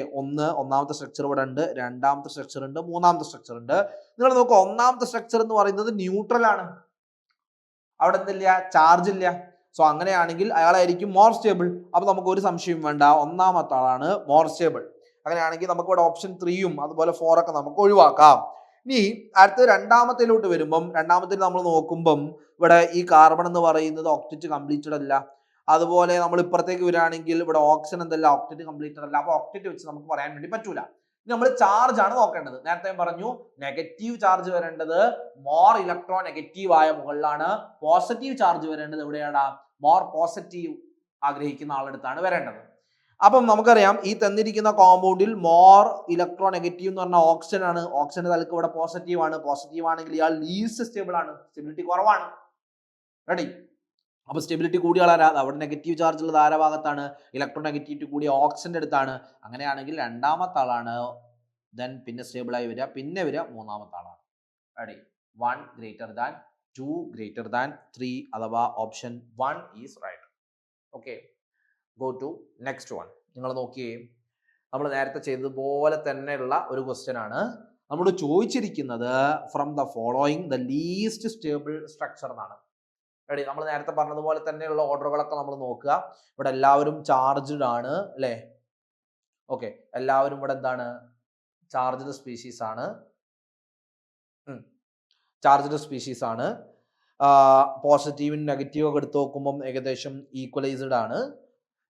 ഒന്നാമത്തെ സ്ട്രക്ചർ ഇവിടെ ഉണ്ട്, രണ്ടാമത്തെ സ്ട്രക്ചർ ഉണ്ട്, മൂന്നാമത്തെ സ്ട്രക്ചർ ഉണ്ട്. നിങ്ങൾ നോക്കുക, ഒന്നാമത്തെ സ്ട്രക്ചർ എന്ന് പറയുന്നത് ന്യൂട്രൽ ആണ്, അവിടെ എന്തില്ല, ചാർജ് ഇല്ല. സോ അങ്ങനെയാണെങ്കിൽ അയാളായിരിക്കും മോർ സ്റ്റേബിൾ. അപ്പൊ നമുക്ക് ഒരു സംശയം വേണ്ട, ഒന്നാമത്തെ ആളാണ് മോർ സ്റ്റേബിൾ. അങ്ങനെയാണെങ്കിൽ നമുക്ക് ഇവിടെ ഓപ്ഷൻ 3യും അതുപോലെ 4 ഒക്കെ നമുക്ക് ഒഴിവാക്കാം. ഇനി അടുത്ത രണ്ടാമത്തിലോട്ട് വരുമ്പം, രണ്ടാമത്തിൽ നമ്മൾ നോക്കുമ്പം ഇവിടെ ഈ കാർബൺ എന്ന് പറയുന്നത് ഒക്ടറ്റ് കംപ്ലീറ്റഡ് അല്ല. അതുപോലെ നമ്മൾ ഇപ്പുറത്തേക്ക് വരികയാണെങ്കിൽ ഇവിടെ ഓക്സിജൻ എന്തല്ല, ഒക്ടറ്റ് കംപ്ലീറ്റഡ് അല്ല. അപ്പൊ ഒക്ടറ്റ് വെച്ച് നമുക്ക് പറയാൻ വേണ്ടി പറ്റൂല. നമ്മൾ ചാർജ് ആണ് നോക്കേണ്ടത്. നേരത്തെ ഞാൻ പറഞ്ഞു, നെഗറ്റീവ് ചാർജ് വരേണ്ടത് മോർ ഇലക്ട്രോ നെഗറ്റീവ് ആയ മുകളിലാണ്, പോസിറ്റീവ് ചാർജ് വരേണ്ടത് എവിടെയാണ്, മോർ പോസിറ്റീവ് ആഗ്രഹിക്കുന്ന ആളെടുത്താണ് വരേണ്ടത്. അപ്പം നമുക്കറിയാം ഈ തന്നിരിക്കുന്ന കോമ്പൗണ്ടിൽ മോർ ഇലക്ട്രോ നെഗറ്റീവ് എന്ന് പറഞ്ഞാൽ ഓക്സിജൻ ആണ്. ഓക്സിജന്റെ തലക്ക് ഇവിടെ പോസിറ്റീവ് ആണ്. പോസിറ്റീവ് ആണെങ്കിൽ ഇയാൾ ലീസ്റ്റ് സ്റ്റേബിൾ ആണ്, സ്റ്റെബിലിറ്റി കുറവാണ്. റെഡി? അപ്പൊ സ്റ്റെബിലിറ്റി കൂടിയ ആളാരാ, അവിടെ നെഗറ്റീവ് ചാർജ് ഉള്ളത് ആരാ ഭാഗത്താണ്, ഇലക്ട്രോ നെഗറ്റിവിറ്റി കൂടിയ ഓക്സിജന്റെ അടുത്താണ്. അങ്ങനെയാണെങ്കിൽ രണ്ടാമത്തെ ആളാണ് ദെൻ പിന്നെ സ്റ്റേബിൾ ആയി വരിക, പിന്നെ വരിക മൂന്നാമത്തെ ആളാണ്. Ready? 1 greater than 2 greater than 3 അഥവാ option 1 is right. Okay, go to next one. നിങ്ങൾ നോക്കിയേ, നമ്മൾ നേരത്തെ ചെയ്തതുപോലെ തന്നെയുള്ള ഒരു ക്വസ്റ്റ്യൻ ആണ് നമ്മൾ ചോദിച്ചിരിക്കുന്നത്. From the following the least stable structure എന്നാണ്. റെഡി? നമ്മൾ നേരത്തെ പറഞ്ഞതുപോലെ തന്നെയുള്ള ഓർഡറുകളൊക്കെ നമ്മൾ നോക്കുക. ഇവിടെ എല്ലാവരും ചാർജ്ഡ് ആണ് അല്ലേ? ഓക്കെ, എല്ലാവരും ഇവിടെ എന്താണ്, ചാർജ്ഡ് സ്പീഷീസ് ആണ്. ചാർജ്ഡ് സ്പീഷീസ് ആണ്. പോസിറ്റീവും നെഗറ്റീവും ഒക്കെ എടുത്ത് നോക്കുമ്പോൾ ഏകദേശം ഈക്വലൈസ്ഡ് ആണ്.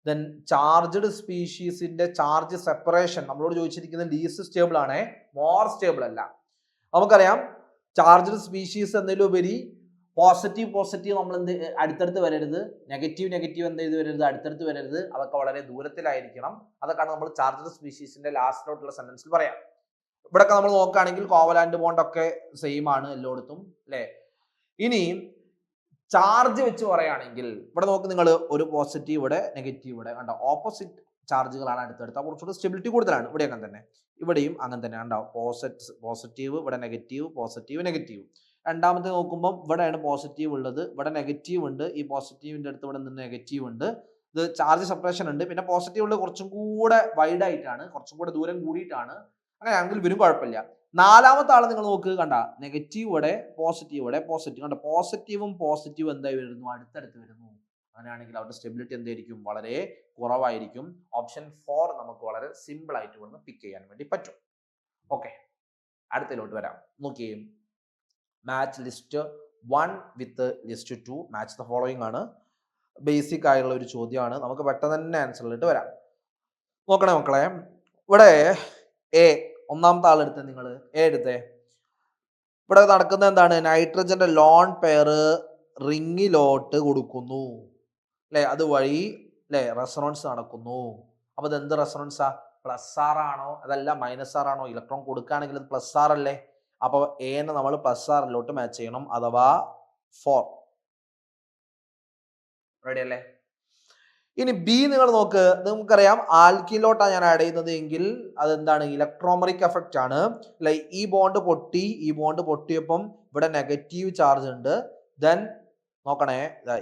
ദെൻ ചാർജ്ഡ് സ്പീഷീസിന്റെ ചാർജ് സെപ്പറേഷൻ നമ്മളോട് ചോദിച്ചിരിക്കുന്നത് ലീസ്റ്റ് സ്റ്റേബിൾ ആണ്, മോർ സ്റ്റേബിൾ അല്ല. നമുക്കറിയാം ചാർജ്ഡ് സ്പീഷീസ് എന്നതിലുപരി പോസിറ്റീവ് നമ്മൾ എന്ത് അടുത്തടുത്ത് വരരുത്, നെഗറ്റീവ് എന്ത് ചെയ്ത് വരരുത്, അടുത്തടുത്ത് വരരുത്. അതൊക്കെ വളരെ ദൂരത്തിലായിരിക്കണം. അതൊക്കെയാണ് നമ്മൾ ചാർജ്ഡ് സ്പീഷീസിന്റെ ലാസ്റ്റിലോട്ടുള്ള സെന്റൻസിൽ പറയാം. ഇവിടെയൊക്കെ നമ്മൾ നോക്കുകയാണെങ്കിൽ കോവലാന്റ് ബോണ്ട് ഒക്കെ സെയിം ആണ് എല്ലായിടത്തും അല്ലേ? ഇനി ചാർജ് വെച്ച് പറയുകയാണെങ്കിൽ ഇവിടെ നോക്ക് നിങ്ങൾ, ഒരു പോസിറ്റീവ് ഇവിടെ, നെഗറ്റീവ് ഇവിടെ, കണ്ടോ? ഓപ്പോസിറ്റ് ചാർജുകളാണ് അടുത്തടുത്ത്. അപ്പോൾ കുറച്ചുകൂടി സ്റ്റെബിലിറ്റി കൂടുതലാണ്. ഇവിടെ അങ്ങനെ തന്നെ, ഇവിടെയും അങ്ങനെ തന്നെ കണ്ടോ? പോസിറ്റീവ് ഇവിടെ, നെഗറ്റീവ് പോസിറ്റീവ് നെഗറ്റീവ്. രണ്ടാമത്തെ നോക്കുമ്പോൾ ഇവിടെയാണ് പോസിറ്റീവ് ഉള്ളത്, ഇവിടെ നെഗറ്റീവ് ഉണ്ട്. ഈ പോസിറ്റീവിന്റെ അടുത്ത് ഇവിടെ നിന്ന് നെഗറ്റീവ് ഉണ്ട്. ഇത് ചാർജ് സെപ്പറേഷൻ ഉണ്ട്. പിന്നെ പോസിറ്റീവ് കുറച്ചും കൂടെ വൈഡ് ആയിട്ടാണ്, കുറച്ചും കൂടെ ദൂരം കൂടിയിട്ടാണ്. അങ്ങനെയാണെങ്കിൽ വരും കുഴപ്പമില്ല. നാലാമത്തെ ആളെ നിങ്ങൾ നോക്ക്, കണ്ട? നെഗറ്റീവ് ഇവിടെ, പോസിറ്റീവ് കണ്ട? പോസിറ്റീവും എന്തായി വരുന്നു, അടുത്തടുത്ത് വരുന്നു. അങ്ങനെയാണെങ്കിൽ അവരുടെ സ്റ്റെബിലിറ്റി എന്തായിരിക്കും, വളരെ കുറവായിരിക്കും. ഓപ്ഷൻ 4 നമുക്ക് വളരെ സിമ്പിൾ ആയിട്ട് ഇവിടുന്ന് പിക്ക് ചെയ്യാൻ വേണ്ടി പറ്റും. ഓക്കെ, അടുത്തതിലോട്ട് വരാം. നോക്കിയേ, match list 1 with list 2 match the following ആണ്. ബേസിക് ആയുള്ള ഒരു ചോദ്യമാണ്. നമുക്ക് പെട്ടെന്ന് തന്നെ ആൻസറിലിട്ട് വരാം. നോക്കണേ മക്കളെ, ഇവിടെ എ, ഒന്നാമത്തെ ആളെടുത്ത് നിങ്ങൾ എ എടുത്തേ. ഇവിടെ നടക്കുന്നത് എന്താണ്? നൈട്രജന്റെ ലോൺ പെയർ റിങ്ങിലോട്ട് കൊടുക്കുന്നു അല്ലെ, അതുവഴി അല്ലെ റെസൊണൻസ് നടക്കുന്നു. അപ്പൊ ഇത് എന്ത് റെസൊണൻസാ? പ്ലസ് ആർ ആണോ അതല്ല മൈനസ് ആർ ആണോ? ഇലക്ട്രോൺ കൊടുക്കുകയാണെങ്കിൽ ഇത് പ്ലസ് ആർ അല്ലേ, അപ്പൊ എനെ നമ്മൾ പ്ലസ് ആറിലോട്ട് മാച്ച് ചെയ്യണം, അഥവാ 4. റെഡി അല്ലേ? ഇനി ബി നിങ്ങൾ നോക്ക്, നമുക്കറിയാം ആൽക്കിലോട്ടാണ് ഞാൻ ആഡ് ചെയ്യുന്നത് എങ്കിൽ അതെന്താണ്? ഇലക്ട്രോമറിക് എഫക്റ്റ് ആണ്. ലൈക്ക് ഈ ബോണ്ട് പൊട്ടിയപ്പം ഇവിടെ നെഗറ്റീവ് ചാർജ് ഉണ്ട്. ദെൻ നോക്കണേ,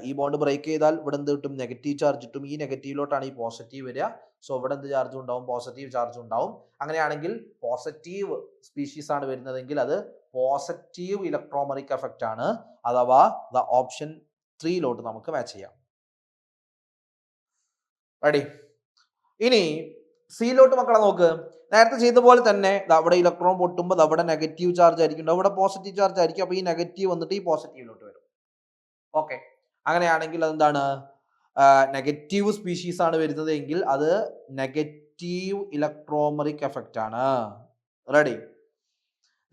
ഈ ബോണ്ട് ബ്രേക്ക് ചെയ്താൽ ഇവിടെ എന്ത് കിട്ടും? നെഗറ്റീവ് ചാർജ് കിട്ടും. ഈ നെഗറ്റീവിലോട്ടാണ് ഈ പോസിറ്റീവ് വരിക. സോ ഇവിടെ എന്ത് ചാർജ് ഉണ്ടാവും? പോസിറ്റീവ് ചാർജ് ഉണ്ടാവും. അങ്ങനെയാണെങ്കിൽ പോസിറ്റീവ് സ്പീഷീസ് ആണ് വരുന്നതെങ്കിൽ അത് പോസിറ്റീവ് ഇലക്ട്രോമറിക് എഫക്റ്റ് ആണ്, അഥവാ ദ ഓപ്ഷൻ 3 നമുക്ക് മാച്ച് ചെയ്യാം. റെഡി? ഇനി സിയിലോട്ട് മക്കളെ നോക്ക്, നേരത്തെ ചെയ്ത പോലെ തന്നെ അവിടെ ഇലക്ട്രോൺ പൊട്ടുമ്പോൾ അവിടെ നെഗറ്റീവ് ചാർജ് ആയിരിക്കും, അവിടെ പോസിറ്റീവ് ചാർജ് ആയിരിക്കും. അപ്പൊ ഈ നെഗറ്റീവ് വന്നിട്ട് ഈ പോസിറ്റീവിലോട്ട് വരും. ഓക്കെ, അങ്ങനെയാണെങ്കിൽ അതെന്താണ്? നെഗറ്റീവ് സ്പീഷീസ് ആണ് വരുന്നത് എങ്കിൽ അത് നെഗറ്റീവ് ഇലക്ട്രോമറിക് എഫക്റ്റ് ആണ്. റെഡി?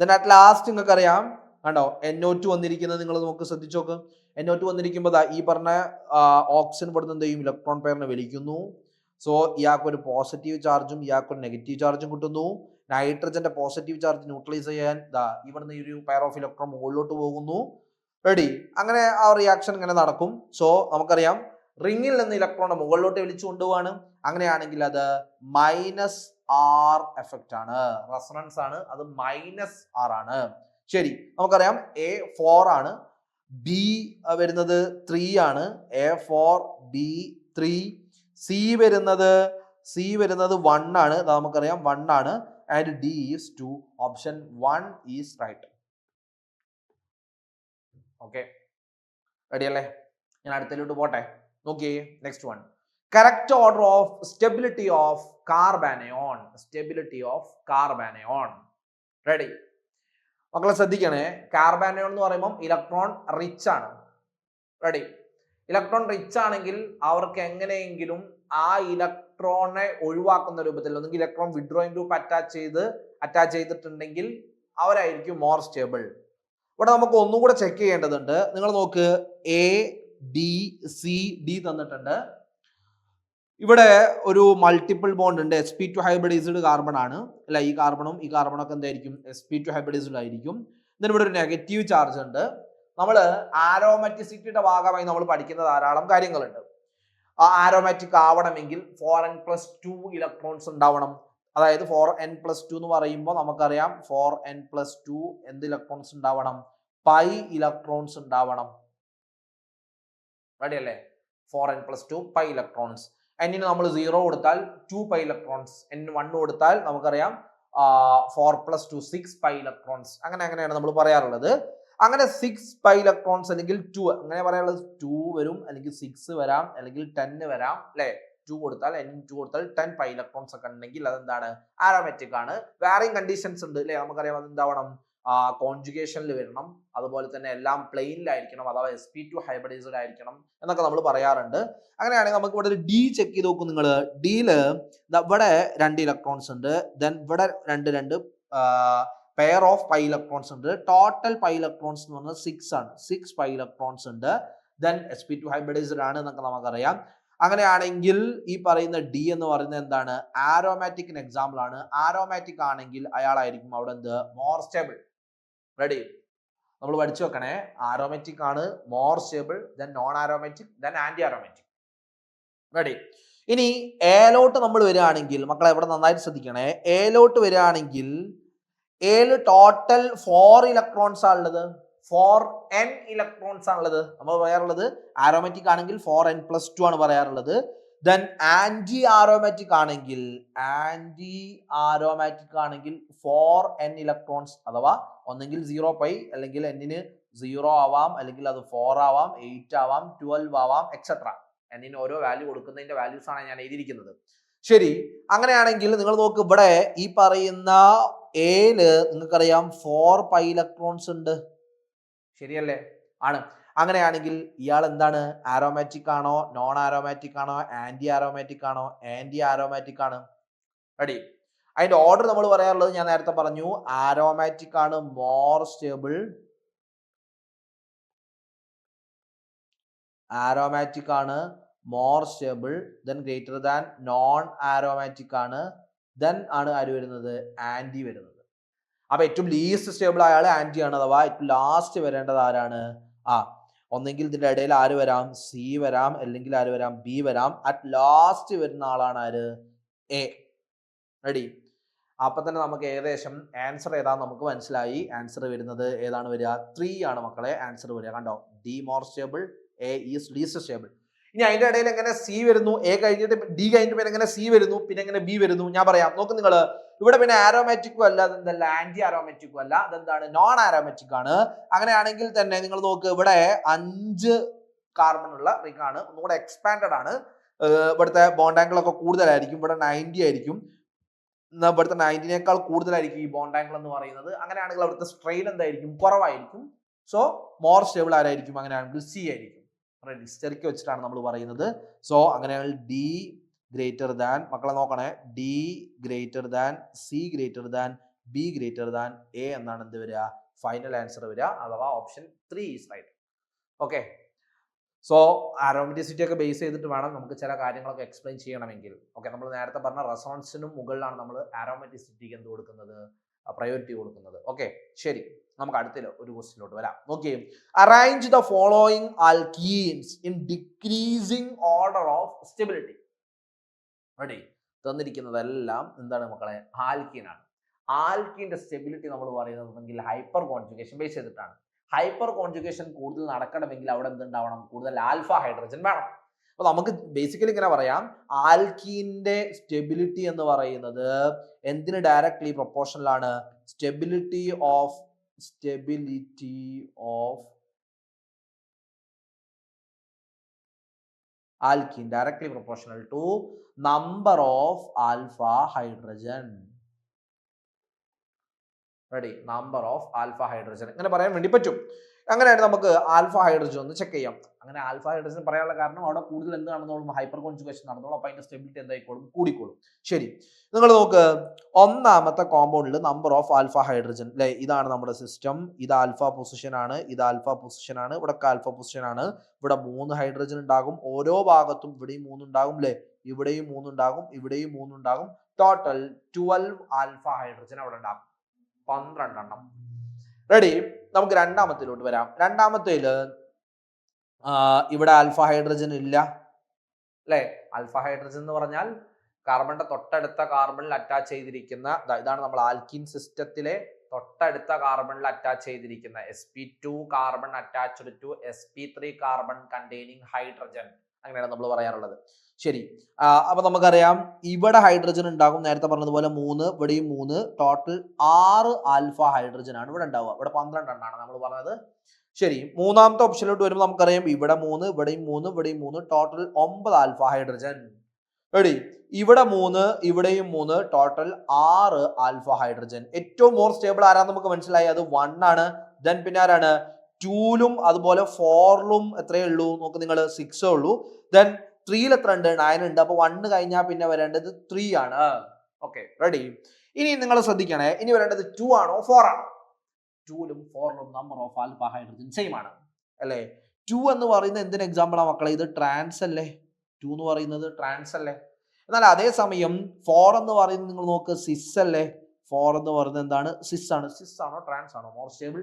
ദെൻ അറ്റ് ലാസ്റ്റ് നിങ്ങൾക്ക് അറിയാം, കണ്ടോ NO2 വന്നിരിക്കുന്നത് നിങ്ങൾ നോക്ക്, ശ്രദ്ധിച്ചു നോക്ക്. NO2 വന്നിരിക്കുമ്പോൾ ഈ പറഞ്ഞ ഓക്സിജൻ ഇവിടുന്ന് എന്ത് ചെയ്യും? ഇലക്ട്രോൺ പെയറിനെ വലിക്കുന്നു. സോ ഇയാൾക്ക് ഒരു പോസിറ്റീവ് ചാർജും ഇയാൾക്ക് ഒരു നെഗറ്റീവ് ചാർജും കിട്ടുന്നു. നൈട്രജന്റെ പോസിറ്റീവ് ചാർജ് ന്യൂട്രലൈസ് ചെയ്യാൻ ഇവിടുന്ന് ഈ ഒരു പെയർ ഓഫ് ഇലക്ട്രോൺ മുകളിലോട്ട് പോകുന്നു. റെഡി? അങ്ങനെ ആ റിയാക്ഷൻ ഇങ്ങനെ നടക്കും. സോ നമുക്കറിയാം റിങ്ങിൽ നിന്ന് ഇലക്ട്രോൺ മുകളിലോട്ട് വലിച്ചു കൊണ്ടുപോവാണ്. അങ്ങനെയാണെങ്കിൽ അത് മൈനസ് ആർ എഫക്റ്റ് ആണ്, റെസൊണൻസ് ആണ്, അത് മൈനസ് ആർ ആണ്. ശരി, നമുക്കറിയാം എ 4 ആണ്, ബി വരുന്നത് 3 ആണ്, A4 B3. സി വരുന്നത് 1 ആണ്, നമുക്കറിയാം 1 ആണ്. And D is 2. Option 1 is right. Okay, ready അല്ലേ? ഞാൻ അടുത്തതിലോട്ട് പോട്ടെ. നോക്കിയേ, next one, correct order of stability of carbanion. Ready മക്കളെ? ശ്രദ്ധിക്കണേ, കാർബാനയോൺ എന്ന് പറയുമ്പോൾ ഇലക്ട്രോൺ റിച്ച് ആണ്. റെഡി? ഇലക്ട്രോൺ റിച്ച് ആണെങ്കിൽ അവർക്ക് എങ്ങനെയെങ്കിലും ആ ഇലക്ട്രോണെ ഒഴിവാക്കുന്ന രൂപത്തിൽ, ഒന്നെങ്കിൽ ഇലക്ട്രോൺ വിഡ്രോയിങ് ഗ്രൂപ്പ് അറ്റാച്ച് ചെയ്തിട്ടുണ്ടെങ്കിൽ അവരായിരിക്കും മോർ സ്റ്റേബിൾ. ഇവിടെ നമുക്ക് ഒന്നും കൂടെ ചെക്ക് ചെയ്യേണ്ടതുണ്ട്. നിങ്ങൾ നോക്ക്, എ ബി സി ഡി തന്നിട്ടുണ്ട്. ഇവിടെ ഒരു മൾട്ടിപ്പിൾ ബോണ്ട് ഉണ്ട്, sp2 ഹൈബ്രിഡൈസ്ഡ് കാർബൺ ആണ് അല്ല, ഈ കാർബണും ഒക്കെ എന്തായിരിക്കും? sp2 ഹൈബ്രിഡൈസ്ഡ് ആയിരിക്കും. ഇതിന് ഇവിടെ ഒരു നെഗറ്റീവ് ചാർജ് ഉണ്ട്. നമ്മൾ ആരോമാറ്റിസിറ്റിയുടെ ഭാഗമായി നമ്മൾ പഠിക്കുന്ന ധാരാളം കാര്യങ്ങളുണ്ട്. ആ ആരോമാറ്റിക് ആവണമെങ്കിൽ 4n+2 ഇലക്ട്രോൺസ് ഉണ്ടാവണം. അതായത് 4n+2 എന്ന് പറയുമ്പോൾ നമുക്കറിയാം 4n+2 എന്ത് ഇലക്ട്രോൺസ് ഉണ്ടാവണം? പൈ ഇലക്ട്രോൺസ് ഉണ്ടാവണം. റെഡി അല്ലേ? 4n+2 pi electrons. എന്നിന് നമ്മൾ 0 കൊടുത്താൽ 2 പൈ ഇലക്ട്രോൺസ്, n1 കൊടുത്താൽ നമുക്കറിയാം 4+2 6 പൈ ഇലക്ട്രോൺസ്. അങ്ങനെയാണ് നമ്മൾ പറയാറുള്ളത്. അങ്ങനെ 6 പൈ ഇലക്ട്രോൺസ് അല്ലെങ്കിൽ 2 അങ്ങനെ പറയാനുള്ളത്. 2 വരും, അല്ലെങ്കിൽ 6 വരാം, അല്ലെങ്കിൽ 10 വരാം അല്ലെ? 2 കൊടുത്താൽ 10 പൈ ഇലക്ട്രോൺസ് ഒക്കെ ഉണ്ടെങ്കിൽ അതെന്താണ്? ആരോമാറ്റിക് ആണ്. വേറെയും കണ്ടീഷൻസ് ഉണ്ട് അല്ലെ? നമുക്കറിയാം അതെന്താവണം? കോൺജുഗേഷനിൽ വരണം, അതുപോലെ തന്നെ എല്ലാം പ്ലെയിനിലായിരിക്കണം, അഥവാ sp2 ഹൈബ്രിഡൈസ്ഡ് ആയിരിക്കണം എന്നൊക്കെ നമ്മൾ പറയാറുണ്ട്. അങ്ങനെയാണെങ്കിൽ നമുക്ക് ഇവിടെ ഒരു ഡി ചെക്ക് ചെയ്ത് നോക്കും നിങ്ങൾ. ഡിയില് ഇവിടെ 2 ഇലക്ട്രോൺസ് ഉണ്ട്, ദെൻ ഇവിടെ രണ്ട് പെയർ ഓഫ് പൈ ഇലക്ട്രോൺസ് ഉണ്ട്. ടോട്ടൽ പൈ ഇലക്ട്രോൺസ് എന്ന് പറഞ്ഞാൽ 6 ആണ്. 6 പൈ ഇലക്ട്രോൺസ് ഉണ്ട്. ദെൻ sp2 ഹൈബ്രിഡൈസ്ഡ് ആണ് എന്നൊക്കെ നമുക്കറിയാം. അങ്ങനെയാണെങ്കിൽ ഈ പറയുന്ന ഡി എന്ന് പറയുന്നത് എന്താണ്? ആരോമാറ്റിക്കിന് എക്സാമ്പിൾ ആണ്. ആരോമാറ്റിക് ആണെങ്കിൽ അയാളായിരിക്കും അവിടെ എന്ത്? More stable. റെഡി? നമ്മൾ പഠിച്ചു വെക്കണേ, ആരോമാറ്റിക് ആണ് more stable, then non aromatic, then anti aromatic. Ready? ഇനി എയിലോട്ട് നമ്മൾ വരികയാണെങ്കിൽ മക്കളെ ഇവിടെ നന്നായിട്ട് ശ്രദ്ധിക്കണേ. എയിലോട്ട് വരികയാണെങ്കിൽ എയിൽ ടോട്ടൽ 4 ഇലക്ട്രോൺസ് ആണുള്ളത്. 4n ഇലക്ട്രോൺസ് ആണുള്ളത്. നമ്മൾ പറയാറുള്ളത് ആരോമാറ്റിക് ആണെങ്കിൽ 4n+2 ആണ് പറയാറുള്ളത്. ദെൻ ആന്റി ആരോമാറ്റിക് ആണെങ്കിൽ 4n ഇലക്ട്രോൺസ്, അഥവാ ഒന്നെങ്കിൽ 0 പൈ, അല്ലെങ്കിൽ എന്നിന് 0 ആവാം, അല്ലെങ്കിൽ അത് 4 ആവാം, 8 ആവാം, 12 ആവാം, എക്സെട്ര. എന്നിന് ഓരോ വാല്യൂ കൊടുക്കുന്നതിന്റെ വാല്യൂസ് ആണ് ഞാൻ എഴുതിയിരിക്കുന്നത്. ശരി, അങ്ങനെയാണെങ്കിൽ നിങ്ങൾ നോക്ക്, ഇവിടെ ഈ പറയുന്ന എയില് നിങ്ങൾക്കറിയാം 4 പൈ ഇലക്ട്രോൺസ് ഉണ്ട്, ശരിയല്ലേ? ആണ്. അങ്ങനെയാണെങ്കിൽ ഇയാൾ എന്താണ്? ആരോമാറ്റിക് ആണോ, നോൺ ആരോമാറ്റിക് ആണോ, ആന്റി ആരോമാറ്റിക് ആണോ? ആന്റി ആരോമാറ്റിക് ആണ്. റെഡി? അതിന്റെ ഓർഡർ നമ്മൾ പറയാറുള്ളത് ഞാൻ നേരത്തെ പറഞ്ഞു, ആരോമാറ്റിക് ആണ് മോർ സ്റ്റേബിൾ, ആരോമാറ്റിക് ആണ് more stable, then greater than non aromatic ആണ്, ദെൻ ആണ് ആര് വരുന്നത്? ആന്റി വരുന്നത്. അപ്പൊ ഏറ്റവും ലീസ്റ്റ് സ്റ്റേബിൾ അയാൾ ആന്റി ആണ്, അഥവാ ഏറ്റവും ലാസ്റ്റ് വരേണ്ടത് ആരാണ്? ഒന്നെങ്കിൽ ഇതിന്റെ ഇടയിൽ ആര് വരാം? സി വരാം, അല്ലെങ്കിൽ ആര് വരാം? ബി വരാം. അറ്റ് ലാസ്റ്റ് വരുന്ന ആളാണ് ആര്? എ. റെഡി? അപ്പൊ തന്നെ നമുക്ക് ഏകദേശം ആൻസർ ഏതാന്ന് നമുക്ക് മനസ്സിലായി. ആൻസർ വരുന്നത് ഏതാണ് വരിക? 3 ആണ് മക്കളെ ആൻസർ വരിക. കണ്ടോ? D more stable, A is least stable. ഇനി അതിന്റെ ഇടയിൽ എങ്ങനെ സി വരുന്നു? എ കഴിഞ്ഞിട്ട് ഡി കഴിഞ്ഞിട്ട് പിന്നെ എങ്ങനെ സി വരുന്നു, പിന്നെ എങ്ങനെ ബി വരുന്നു? ഞാൻ പറയാം, നോക്ക് നിങ്ങൾ. ഇവിടെ പിന്നെ ആരോമാറ്റിക്കും അല്ല, അതെന്തല്ല ആന്റി ആരോമാറ്റിക്കും അല്ല, അതെന്താണ്? നോൺ ആരോമാറ്റിക് ആണ്. അങ്ങനെയാണെങ്കിൽ തന്നെ നിങ്ങൾ നോക്ക്, ഇവിടെ 5 കാർബൺ ഉള്ള റിംഗ് ആണ്, ഒന്നുകൂടെ എക്സ്പാൻഡഡ് ആണ്. ഇവിടുത്തെ ബോണ്ട് ആംഗിൾ ഒക്കെ കൂടുതലായിരിക്കും, ഇവിടെ 90 ആയിരിക്കും. ഇവിടുത്തെ 90നേക്കാൾ കൂടുതലായിരിക്കും ഈ ബോണ്ട് ആംഗിൾ എന്ന് പറയുന്നത്. അങ്ങനെയാണെങ്കിൽ അവിടുത്തെ സ്ട്രെയിൻ എന്തായിരിക്കും? കുറവായിരിക്കും. സോ മോർ സ്റ്റേബിൾ ആരായിരിക്കും? അങ്ങനെയാണെങ്കിൽ സി ആയിരിക്കും. സ്റ്റെറിക്ക് വെച്ചിട്ടാണ് നമ്മൾ പറയുന്നത്. സോ അങ്ങനെയാണെങ്കിൽ ഡി ഗ്രേറ്റർ ദാൻ, മക്കളെ നോക്കണേ, D greater than, C greater than, B greater than A എന്നാണ് എന്ത് വരിക? ഫൈനൽ ആൻസർ വരിക, അഥവാ option 3 is right. Okay. So aromaticity ഒക്കെ ബേസ് ചെയ്തിട്ട് വേണം നമുക്ക് ചില കാര്യങ്ങളൊക്കെ എക്സ്പ്ലെയിൻ ചെയ്യണമെങ്കിൽ. ഓക്കെ, നമ്മൾ നേരത്തെ പറഞ്ഞ റെസോണൻസിനും മുകളിലാണ് നമ്മൾ ആരോമാറ്റിസിറ്റിക്ക് എന്ത് കൊടുക്കുന്നത്? പ്രയോറിറ്റി കൊടുക്കുന്നത്. ഓക്കെ, ശരി, നമുക്ക് അടുത്ത ഒരു ക്വസ്റ്റ്യനിലോട്ട് വരാം. നോക്കിയേ, arrange the following alkenes in decreasing order of stability. Ready? തന്നിരിക്കുന്നതെല്ലാം എന്താണ് മക്കളെ? ആൽക്കീൻ ആണ്. ആൽക്കീന്റെ സ്റ്റെബിലിറ്റി നമ്മൾ പറയുന്നത് ഹൈപ്പർ കോൺജുഗേഷൻ ബേസ് ചെയ്തിട്ടാണ്. ഹൈപ്പർ കോൺജുഗേഷൻ കൂടുതൽ നടക്കണമെങ്കിൽ അവിടെ എന്തുണ്ടാവണം? കൂടുതൽ ആൽഫ ഹൈഡ്രജൻ വേണം. അപ്പൊ നമുക്ക് ബേസിക്കലി ഇങ്ങനെ പറയാം, ആൽക്കീന്റെ സ്റ്റെബിലിറ്റി എന്ന് പറയുന്നത് എന്തിന് ഡയറക്ട്ലി പ്രൊപ്പോർഷണൽ ആണ്? Stability of alkene directly proportional to number of alpha hydrogen. Ready? Number of alpha hydrogen അങ്ങനെ പറയാൻ വേണ്ടി പറ്റും. അങ്ങനെയായിട്ട് നമുക്ക് ആൽഫ ഹൈഡ്രജൻ ഒന്ന് ചെക്ക് ചെയ്യാം. അങ്ങനെ ആൽഫ ഹൈഡ്രജൻ പറയാനുള്ള കാരണം അവിടെ കൂടുതൽ എന്ത് നടന്നോളും? Hyper conjugation നടന്നോളും. അപ്പൊ അതിന്റെ സ്റ്റെബിലിറ്റി എന്തായിക്കോളും? കൂടിക്കോളും. ശരി, നിങ്ങൾ നോക്ക്, ഒന്നാമത്തെ കോമ്പൗണ്ടിൽ നമ്പർ ഓഫ് ആൽഫ ഹൈഡ്രജൻ അല്ലെ, ഇതാണ് നമ്മുടെ സിസ്റ്റം. ഇത് ആൽഫ പൊസിഷൻ ആണ്, ഇത് ആൽഫ പൊസിഷൻ ആണ്, ഇവിടെ ആൽഫ പൊസിഷൻ ആണ്. ഇവിടെ 3 ഹൈഡ്രജൻ ഉണ്ടാകും ഓരോ ഭാഗത്തും. ഇവിടെയും 3 ഉണ്ടാകും അല്ലെ, ഇവിടെയും 3 ഉണ്ടാകും, ഇവിടെയും 3 ഉണ്ടാകും. ടോട്ടൽ 12 ആൽഫ ഹൈഡ്രജൻ അവിടെ ഉണ്ടാകും, 12 എണ്ണം. റെഡി? നമുക്ക് രണ്ടാമത്തിലോട്ട് വരാം. രണ്ടാമത്തേല് ഇവിടെ ആൽഫ ഹൈഡ്രജൻ ഇല്ല അല്ലെ. ആൽഫ ഹൈഡ്രജൻ എന്ന് പറഞ്ഞാൽ കാർബണിന്റെ തൊട്ടടുത്ത കാർബണിൽ അറ്റാച്ച് ചെയ്തിരിക്കുന്ന, ഇതാണ് നമ്മൾ ആൽക്കീൻ സിസ്റ്റത്തിലെ തൊട്ടടുത്ത കാർബണിൽ അറ്റാച്ച് ചെയ്തിരിക്കുന്ന sp2 carbon attached to sp3 carbon containing hydrogen, അങ്ങനെയാണ് നമ്മൾ പറയാറുള്ളത്. ശരി, അപ്പൊ നമുക്കറിയാം ഇവിടെ ഹൈഡ്രജൻ ഉണ്ടാകും, നേരത്തെ പറഞ്ഞതുപോലെ 3, ഇവിടെയും 3, ടോട്ടൽ 6 ആൽഫ ഹൈഡ്രജൻ ആണ് ഇവിടെ ഉണ്ടാവുക. ഇവിടെ 12 എണ്ണാണ് നമ്മൾ പറഞ്ഞത്. ശരി, മൂന്നാമത്തെ ഓപ്ഷനിലോട്ട് വരുമ്പോൾ നമുക്കറിയാം ഇവിടെ 3, ഇവിടെയും 3, ഇവിടെയും 3, ടോട്ടൽ 9 ആൽഫ ഹൈഡ്രജൻ. റെഡി? ഇവിടെ 3, ഇവിടെയും 3, ടോട്ടൽ 6 ആൽഫ ഹൈഡ്രജൻ. ഏറ്റവും മോർ സ്റ്റേബിൾ ആരാന്ന് നമുക്ക് മനസ്സിലായി, അത് 1 ആണ്. ദെൻ പിന്നെ ആരാണ്? 2ലും അതുപോലെ 4ലും എത്രയേ ഉള്ളൂ നോക്ക് നിങ്ങൾ? 6 ഉള്ളൂ. ദെൻ 3ൽ എത്ര ഉണ്ട്? 9 ഉണ്ട്. അപ്പൊ 1 കഴിഞ്ഞാൽ പിന്നെ വരേണ്ടത് 3 ആണ്. Okay, ready? ഇനി നിങ്ങൾ ശ്രദ്ധിക്കണേ, ഇനി വരേണ്ടത് 2 ആണോ 4 ആണോ? 2ലും 4ലും number of alpha hydrogen same ആണ് അല്ലേ. 2 എന്ന് പറയുന്നത് എന്തിന് എക്സാമ്പിൾ ആണ് മക്കളെ? ഇത് ട്രാൻസ് അല്ലേ. 2 എന്ന് പറയുന്നത് ട്രാൻസ് അല്ലേ. എന്നാൽ അതേസമയം 4 എന്ന് പറയുന്നത് നിങ്ങൾ നോക്ക്, സിസ് അല്ലേ. 4 എന്ന് പറയുന്നത് എന്താണ്? സിസ് ആണ്. സിസ് ആണോ ട്രാൻസ് ആണോ മോർ സ്റ്റേബിൾ?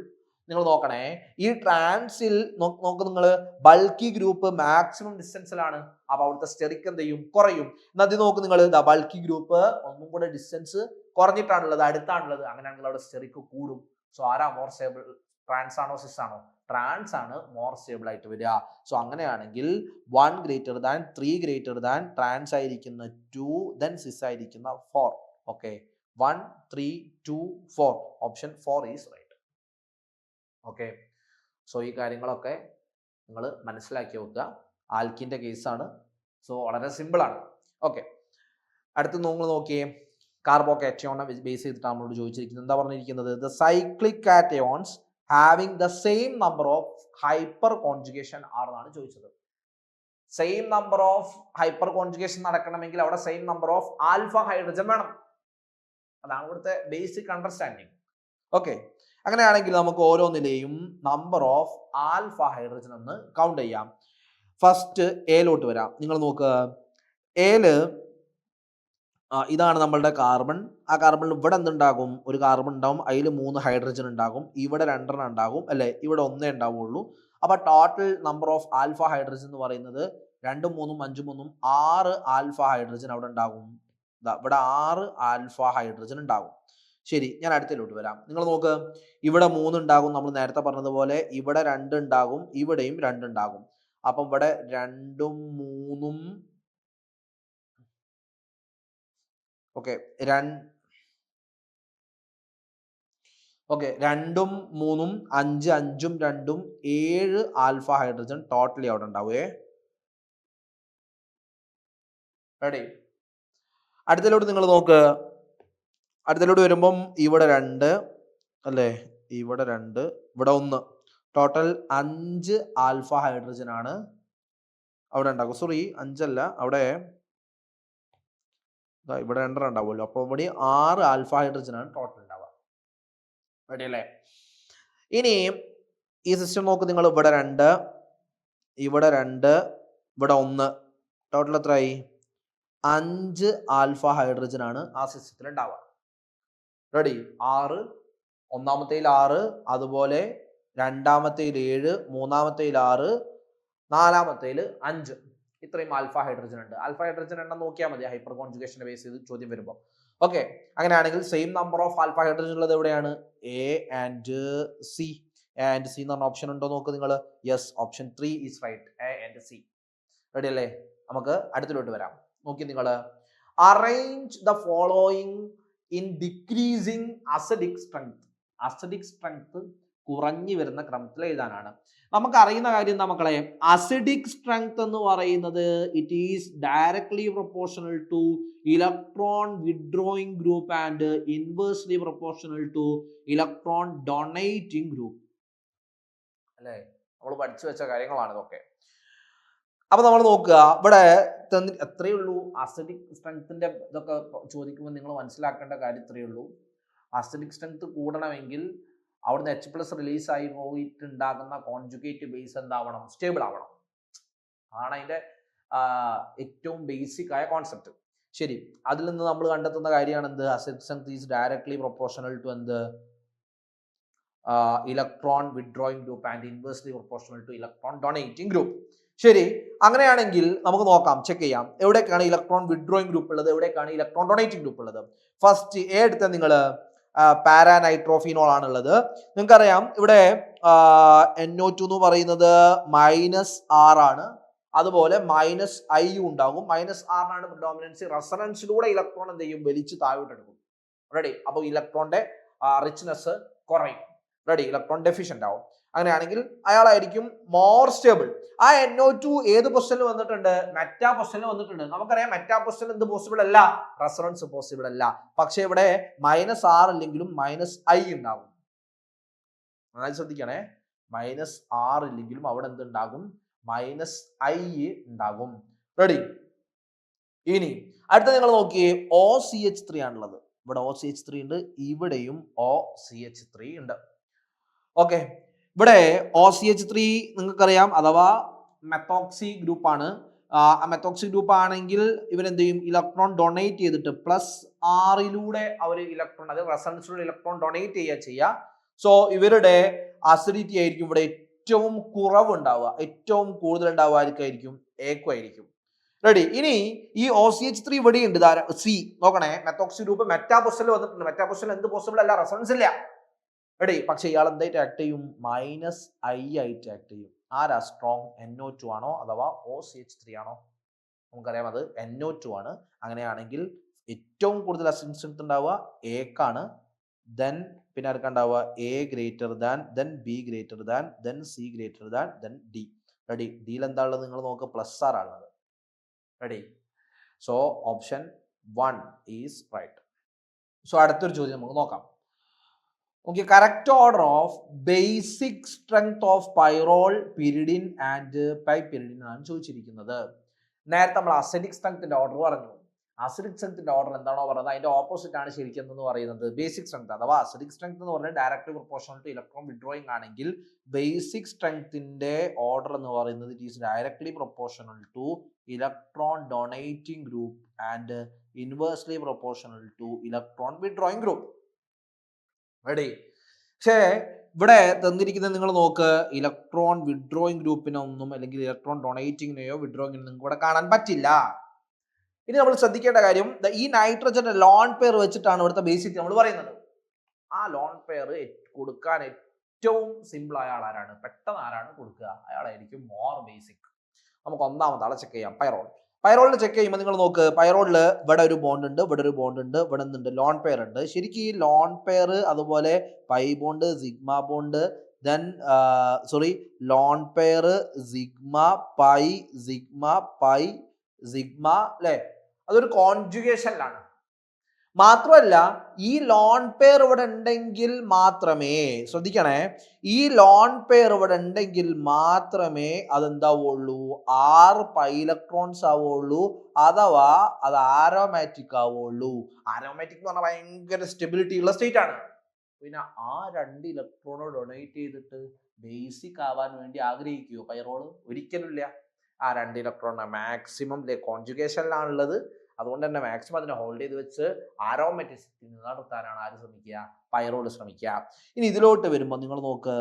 നിങ്ങൾ നോക്കണേ, ഈ ട്രാൻസിൽ നോക്ക് നിങ്ങൾ, ബൾക്കി ഗ്രൂപ്പ് മാക്സിമം ഡിസ്റ്റൻസിലാണ്. അപ്പൊ അവിടുത്തെ സ്റ്റെറിക് എന്ത് ചെയ്യും? കുറയും. എന്നാൽ ഇത് നോക്ക് നിങ്ങൾ, ബൾക്കി ഗ്രൂപ്പ് ഒന്നും കൂടെ ഡിസ്റ്റൻസ് കുറഞ്ഞിട്ടാണുള്ളത്, അടുത്താണുള്ളത്. അങ്ങനെയാണെങ്കിൽ അവിടെ സ്റ്റെറിക് കൂടും. സോ ആരാ മോർ സ്റ്റേബിൾ? ട്രാൻസ് ആണോ സിസ് ആണോ? ട്രാൻസ് ആണ് മോർ സ്റ്റേബിൾ ആയിട്ട് വരിക. സോ അങ്ങനെയാണെങ്കിൽ 1 greater than 3 greater than trans ആയിരിക്കുന്ന 2, ദെൻ സിസ് ആയിരിക്കുന്ന 4. Okay, 1 3 2 4, option 4 is right. Okay, so ഈ കാര്യങ്ങളൊക്കെ നിങ്ങൾ മനസ്സിലാക്കി വെക്കുക. ആൽക്കിന്റെ കേസാണ്. സോ വളരെ സിമ്പിൾ ആണ്. ഓക്കെ, അടുത്ത് നിങ്ങൾ നോക്കിയേ, കാർബോകാറ്റയോണെ ബേസ് ചെയ്തിട്ട് നമ്മളോട് ചോദിച്ചിരിക്കുന്നത്. എന്താ പറഞ്ഞിരിക്കുന്നത്? The cyclic cations having the same number of hyper conjugation are എന്നാണ് ചോദിച്ചത്. Same number of hyper conjugation നടക്കണമെങ്കിൽ അവിടെ same number of alpha hydrogen വേണം. അതാണ് ഇവിടുത്തെ ബേസിക് അണ്ടർസ്റ്റാൻഡിങ്. ഓക്കെ, അങ്ങനെയാണെങ്കിൽ നമുക്ക് ഓരോന്നിലെയും നമ്പർ ഓഫ് ആൽഫ ഹൈഡ്രജൻ എന്ന് കൗണ്ട് ചെയ്യാം. ഫസ്റ്റ് എയിലോട്ട് വരാം. നിങ്ങൾ നോക്കുക, എയില് ഇതാണ് നമ്മളുടെ കാർബൺ. ആ കാർബണിൽ ഇവിടെ എന്തുണ്ടാകും? ഒരു കാർബൺ ഉണ്ടാവും, അതിൽ 3 ഹൈഡ്രജൻ ഉണ്ടാകും, ഇവിടെ 2 ഉണ്ടാകും അല്ലെ, ഇവിടെ 1 ഉണ്ടാവുള്ളൂ. അപ്പൊ total number of alpha hydrogen എന്ന് പറയുന്നത് 2, 3, 5, 3, 6 ആൽഫ ഹൈഡ്രജൻ അവിടെ ഉണ്ടാകും. ഇവിടെ 6 ആൽഫ ഹൈഡ്രജൻ ഉണ്ടാകും. ശരി, ഞാൻ അടുത്തിലോട്ട് വരാം. നിങ്ങൾ നോക്ക്, ഇവിടെ 3 ഉണ്ടാകും, നമ്മൾ നേരത്തെ പറഞ്ഞതുപോലെ. ഇവിടെ 2 ഉണ്ടാകും, ഇവിടെയും 2 ഉണ്ടാകും. അപ്പം ഇവിടെ 2ഉം 3ഉം ഓക്കെ 2ഉം 3ഉം 5, 5ഉം 2ഉം 7 ആൽഫ ഹൈഡ്രജൻ ടോട്ടലി അവിടെ ഉണ്ടാവേ. റെഡി? അടുത്തിലോട്ട് നിങ്ങൾ നോക്ക്, അടുത്തിലോട്ട് വരുമ്പം ഇവിടെ 2 അല്ലേ, ഇവിടെ 2, ഇവിടെ 1, ടോട്ടൽ 5 ആൽഫ ഹൈഡ്രജൻ ആണ് അവിടെ ഉണ്ടാകും. സോറി, 5 അല്ല, അവിടെ ഇവിടെ 2 ഉണ്ടാവുമല്ലോ. അപ്പോൾ ഇവിടെ 6 ആൽഫ ഹൈഡ്രജൻ ആണ് ടോട്ടൽ ഉണ്ടാവുക. റെഡി അല്ലേ? ഇനി ഈ സിസ്റ്റം നോക്ക് നിങ്ങൾ, ഇവിടെ 2, ഇവിടെ 2, ഇവിടെ 1, ടോട്ടൽ എത്രയായി? 5 ആൽഫ ഹൈഡ്രജൻ ആണ് ആ സിസ്റ്റത്തിൽ ഉണ്ടാവുക. റെഡി? 6, ഒന്നാമത്തേൽ 6, അതുപോലെ രണ്ടാമത്തേൽ 7, മൂന്നാമത്തേൽ 6, നാലാമത്തേൽ 5. ഇത്രയും ആൽഫ ഹൈഡ്രജൻ ഉണ്ട്. ആൽഫ ഹൈഡ്രജൻ എണ്ണം നോക്കിയാൽ മതി ഹൈപ്പർ കോൺജുഗേഷനെ ബേസ് ചെയ്ത് ചോദ്യം വരുമ്പോൾ. ഓക്കെ, അങ്ങനെയാണെങ്കിൽ same number of alpha hydrogen ഉള്ളത് എവിടെയാണ്? A and C. A and C എന്ന് പറഞ്ഞ ഓപ്ഷൻ ഉണ്ടോ നോക്ക് നിങ്ങൾ. Yes, option 3 is right, A and C. Ready അല്ലേ? നമുക്ക് അടുത്തിലോട്ട് വരാം. നോക്കി നിങ്ങൾ, arrange the following in decreasing acidic strength. Acidic strength കുറഞ്ഞു വരുന്ന ക്രമത്തിൽ എഴുതാനാണ്. നമുക്ക് അറിയുന്ന കാര്യം എന്താ മക്കളെ? അസിഡിക് സ്ട്രെങ്ത് എന്ന് പറയുന്നത് it is directly proportional to electron withdrawing group and inversely proportional to electron donating group. അല്ലേ? നമ്മൾ പഠിച്ചു വെച്ച കാര്യങ്ങളാണ് ഇതൊക്കെ. അപ്പൊ നമ്മൾ നോക്കുക, ഇവിടെ എത്രയേ ഉള്ളൂ അസിഡിക് സ്ട്രെങ്ത്തിന്റെ ഇതൊക്കെ ചോദിക്കുമ്പോൾ നിങ്ങൾ മനസ്സിലാക്കേണ്ട കാര്യം ഇത്രയേ ഉള്ളൂ. അസിഡിക് സ്ട്രെങ്ത് കൂടണമെങ്കിൽ അവിടുന്ന് H+ റിലീസായി പോയിട്ടുണ്ടാകുന്ന കോൺജുഗേറ്റ് ബേസ് എന്താവണം? സ്റ്റേബിൾ ആവണം. അതാണ് അതിന്റെ ഏറ്റവും ബേസിക് ആയ കോൺസെപ്റ്റ്. ശരി, അതിൽ നിന്ന് നമ്മൾ കണ്ടെത്തുന്ന കാര്യമാണ് എന്ത്? Acidic strength is directly proportional to എന്ത്? Electron withdrawing group and inversely proportional to electron donating group. ശരി, അങ്ങനെയാണെങ്കിൽ നമുക്ക് നോക്കാം, ചെക്ക് ചെയ്യാം എവിടേക്കാണ് ഇലക്ട്രോൺ വിഡ്രോയിങ് ഗ്രൂപ്പ് ഉള്ളത്, എവിടേക്കാണ് ഇലക്ട്രോൺ ഡൊണേറ്റിംഗ് ഗ്രൂപ്പ് ഉള്ളത്. ഫസ്റ്റ് എ എടുത്ത നിങ്ങൾ പാരാനൈട്രോഫിനോൾ ആണുള്ളത്. നിങ്ങൾക്കറിയാം ഇവിടെ NO2 എന്ന് പറയുന്നത് -R ആണ്, അതുപോലെ -I ഉണ്ടാകും. -R പ്രിഡോമിനൻസി. റെസൊണൻസിലൂടെ ഇലക്ട്രോൺ എന്ത് ചെയ്യും? വലിച്ചു താഴോട്ടെടുക്കും. റെഡി? അപ്പോൾ ഇലക്ട്രോണിന്റെ റിച്ച്നെസ് കുറയും. റെഡി? ഇലക്ട്രോൺ ഡെഫിഷ്യന്റ് ആവും. അങ്ങനെയാണെങ്കിൽ അയാളായിരിക്കും മോർ സ്റ്റേബിൾ. ആ NO2 ഏത് പൊസിഷനിൽ വന്നിട്ടുണ്ട്? മെറ്റാ പൊസിഷനിൽ വന്നിട്ടുണ്ട്. നമുക്കറിയാം മെറ്റാ പൊസിഷൻ എന്ത് പോസിബിൾ അല്ല? റെസൊണൻസ് പോസിബിൾ അല്ല. പക്ഷെ ഇവിടെ -R ഇല്ലെങ്കിലും -I ഉണ്ടാകും. നന്നായി ശ്രദ്ധിക്കണേ, -R ഇല്ലെങ്കിലും അവിടെ എന്തുണ്ടാകും? -I ഉണ്ടാകും. റെഡി? ഇനി അടുത്ത നിങ്ങൾ നോക്കിയേ, OCH3 ആണുള്ളത്. ഇവിടെ OCH3 ഉണ്ട്, ഇവിടെയും OCH3 ഉണ്ട്. ഓക്കെ, ഇവിടെ OCH3 നിങ്ങൾക്കറിയാം, അഥവാ മെത്തോക്സി ഗ്രൂപ്പ് ആണ്. മെത്തോക്സി ഗ്രൂപ്പ് ആണെങ്കിൽ ഇവരെന്ത് ചെയ്യും? ഇലക്ട്രോൺ ഡൊണേറ്റ് ചെയ്തിട്ട് +R അവർ ഇലക്ട്രോൺ, അത് റെസൊണൻസിലൂടെ ഇലക്ട്രോൺ ഡൊണേറ്റ് ചെയ്യുക. സോ ഇവരുടെ അസിഡിറ്റി ആയിരിക്കും ഇവിടെ ഏറ്റവും കുറവ് ഉണ്ടാവുക. ഏറ്റവും കൂടുതൽ ഉണ്ടാവുക ആയിരിക്കും? ഏക്കോ ആയിരിക്കും. റെഡി? ഇനി ഈ OCH3 ഇവിടെ ഉണ്ട്, സി നോക്കണേ. മെത്തോക്സി ഗ്രൂപ്പ് മെറ്റാ പൊസിഷനിൽ വന്നിട്ടുണ്ട്. മെറ്റാ പൊസിഷൻ എന്ത് പോസിബിൾ അല്ല? റെസൊണൻസ് ഇല്ല. റെഡി? പക്ഷെ ഇയാൾ എന്തായിട്ട് ആക്ട് ചെയ്യും? -I ആയിട്ട് ആക്ട് ചെയ്യും. ആരാ സ്ട്രോങ്? NO2 ആണോ അഥവാ OCH3 ആണോ? നമുക്കറിയാം അത് NO2 ആണ്. അങ്ങനെയാണെങ്കിൽ ഏറ്റവും കൂടുതൽ അസിഡിക് സ്ട്രെങ്ത് ഉണ്ടാവുക എക്കാണ്. ദെൻ പിന്നെ ആർക്കാ ഉണ്ടാവുക? A greater than, then B greater than, then C greater than, then D. Ready? ഡിയിൽ എന്താ ഉള്ളത്? നിങ്ങൾ നോക്കുക, +R ആണുള്ളത്. Ready? So option 1 is right. So അടുത്തൊരു ചോദ്യം നമുക്ക് നോക്കാം. Okay, correct order of basic strength of pyrrole, pyridine and piperidine ആണ് ചോദിച്ചിരിക്കുന്നത്. നേരത്തെ നമ്മൾ അസിഡിക് സ്ട്രെങ്ത്തിന്റെ ഓർഡർ പറഞ്ഞു. അസിഡിക് സ്ട്രെങ്ത്തിന്റെ ഓർഡർ എന്താണോ പറയുന്നത് അതിന്റെ ഓപ്പോസിറ്റ് ആണ് ശരിക്കും എന്ന് പറയുന്നത് ബേസിക് സ്ട്രെങ്ത്. അഥവാ അസിഡിക് സ്ട്രെങ്ത് എന്ന് പറഞ്ഞാൽ directly proportional to electron withdrawing ആണെങ്കിൽ ബേസിക് സ്ട്രെങ്ത്തിന്റെ ഓർഡർ എന്ന് പറയുന്നത് it is directly proportional to electron donating group and inversely proportional to electron withdrawing group. Ready? പക്ഷേ ഇവിടെ തന്നിരിക്കുന്നത് നിങ്ങൾ നോക്ക്, ഇലക്ട്രോൺ വിഡ്രോയിങ് ഗ്രൂപ്പിനൊന്നും അല്ലെങ്കിൽ ഇലക്ട്രോൺ ഡൊണേറ്റിങ്ങിനെയോ വിഡ്രോയിങ്ങിനെയോ നിങ്ങൾക്ക് ഇവിടെ കാണാൻ പറ്റില്ല. ഇനി നമ്മൾ ശ്രദ്ധിക്കേണ്ട കാര്യം, ഈ നൈട്രജന്റെ ലോൺ പെയർ വെച്ചിട്ടാണ് ഇവിടുത്തെ ബേസിക് നമ്മൾ പറയുന്നത്. ആ ലോൺ പെയർ കൊടുക്കാൻ ഏറ്റവും സിമ്പിൾ ആയ ആളാരാണ്, പെട്ടെന്ന് ആരാണ് കൊടുക്കുക, അയാളായിരിക്കും മോർ ബേസിക്. നമുക്ക് ഒന്നാമത്തെ ആളെ ചെക്ക് ചെയ്യാം, പൈറോൾ. പൈറോളിൽ ചെക്ക് ചെയ്യുമ്പോൾ നിങ്ങൾ നോക്ക്, പൈറോളിൽ ഇവിടെ ഒരു ബോണ്ട് ഉണ്ട്, ഇവിടെ ഒരു ബോണ്ട് ഉണ്ട്, ഇവിടെ നിന്നുണ്ട് ലോൺ പെയർ ഉണ്ട്. ശരിക്കും ഈ ലോൺ പെയർ അതുപോലെ pi bond, sigma bond, then lone pair, sigma pi, sigma pi, sigma, അല്ലെ? അതൊരു കോൺജുഗേഷനിലാണ്. മാത്രമല്ല ഈ ലോൺ പെയർ ഇവിടെ ഉണ്ടെങ്കിൽ മാത്രമേ, ശ്രദ്ധിക്കണേ, ഈ ലോൺ പെയർ ഇവിടെ ഉണ്ടെങ്കിൽ മാത്രമേ അതെന്താവുള്ളൂ, 6 പൈ ഇലക്ട്രോൺസ് ആവുള്ളൂ, അഥവാ അത് ആരോമാറ്റിക് ആവുള്ളൂ. ആരോമാറ്റിക് എന്ന് പറഞ്ഞാൽ ഭയങ്കര സ്റ്റെബിലിറ്റി ഉള്ള സ്റ്റേറ്റ് ആണ്. പിന്നെ ആ 2 ഇലക്ട്രോണോ ഡൊണേറ്റ് ചെയ്തിട്ട് ബേസിക് ആവാൻ വേണ്ടി ആഗ്രഹിക്കുമോ പൈറോള്? ഒരിക്കലും ഇല്ല. ആ 2 ഇലക്ട്രോണിനെ മാക്സിമം കോൺജുഗേഷനിലാണുള്ളത്. അതുകൊണ്ട് തന്നെ മാക്സിമം അതിനെ ഹോൾഡ് ചെയ്ത് വെച്ച് ആരോമാറ്റിസിറ്റി നിലനിർത്താനാണ് ആര് ശ്രമിക്കുക, പൈറോൾ ശ്രമിക്കുക. ഇനി ഇതിലോട്ട് വരുമ്പോൾ നിങ്ങൾ നോക്ക്,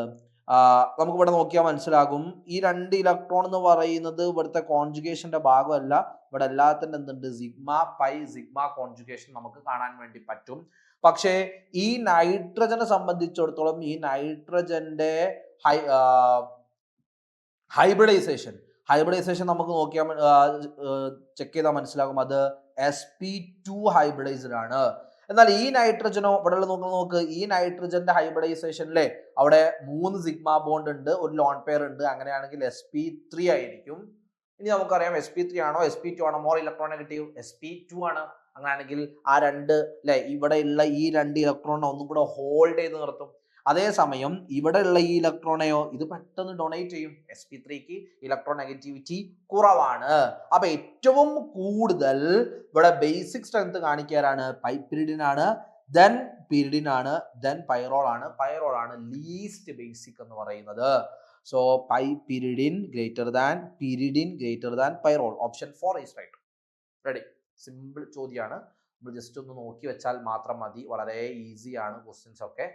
നമുക്ക് ഇവിടെ നോക്കിയാൽ മനസ്സിലാകും, ഈ 2 ഇലക്ട്രോൺ എന്ന് പറയുന്നത് ഇവിടുത്തെ കോൺജുഗേഷന്റെ ഭാഗമല്ല. ഇവിടെ എല്ലാത്തിൻ്റെ എന്തുണ്ട്, സിഗ്മ പൈ സിഗ്മ കോൺജുഗേഷൻ നമുക്ക് കാണാൻ വേണ്ടി പറ്റും. പക്ഷേ ഈ നൈട്രജനെ സംബന്ധിച്ചിടത്തോളം ഈ നൈട്രജന്റെ ഹൈബ്രിഡൈസേഷൻ നമുക്ക് നോക്കിയാൽ ചെക്ക് ചെയ്താൽ മനസ്സിലാകും, അത് sp2 ഹൈബ്രിഡൈസ്ഡ് ആണ്. എന്നാൽ ഈ നൈട്രജനോ ഇവിടെ നോക്ക്, ഈ നൈട്രജന്റെ ഹൈബ്രിഡൈസേഷനിലെ അവിടെ 3 സിഗ്മ ബോണ്ട് ഉണ്ട്, ഒരു ലോൺ പെയർ ഉണ്ട്. അങ്ങനെയാണെങ്കിൽ sp3 ആയിരിക്കും. ഇനി നമുക്കറിയാം sp3 ആണോ sp2 ആണോ മോർ ഇലക്ട്രോണെഗറ്റീവ്, sp2 ആണ്. അങ്ങനെയാണെങ്കിൽ ആ 2 അല്ലെ, ഇവിടെ ഉള്ള ഈ 2 ഇലക്ട്രോണിനെ ഒന്നും കൂടെ ഹോൾഡ് ചെയ്ത് നിർത്തും. അതേസമയം ഇവിടെ ഉള്ള ഈ ഇലക്ട്രോണെയോ ഇത് പെട്ടെന്ന് ഡൊണേറ്റ് ചെയ്യും. sp3ക്ക് ഇലക്ട്രോൺ നെഗറ്റിവിറ്റി കുറവാണ്. അപ്പൊ ഏറ്റവും കൂടുതൽ ഇവിടെ ബേസിക് സ്ട്രെങ്ത് കാണിക്കാനാണ് പൈപിരിഡിൻ ആണ്, ദെൻ പിരിഡിൻ ആണ്, ദെൻ പൈറോൾ ആണ്. പൈറോൾ ആണ് ലീസ്റ്റ് ബേസിക് എന്ന് പറയുന്നത്. So piperidine greater than pyridine greater than pyrrole. Option 4 is right. Ready? Simple ചോദ്യമാണ്, നമ്മൾ ജസ്റ്റ് ഒന്ന് നോക്കി വെച്ചാൽ മാത്രം മതി. വളരെ ഈസിയാണ് ക്വസ്റ്റ്യൻസ് ഒക്കെ.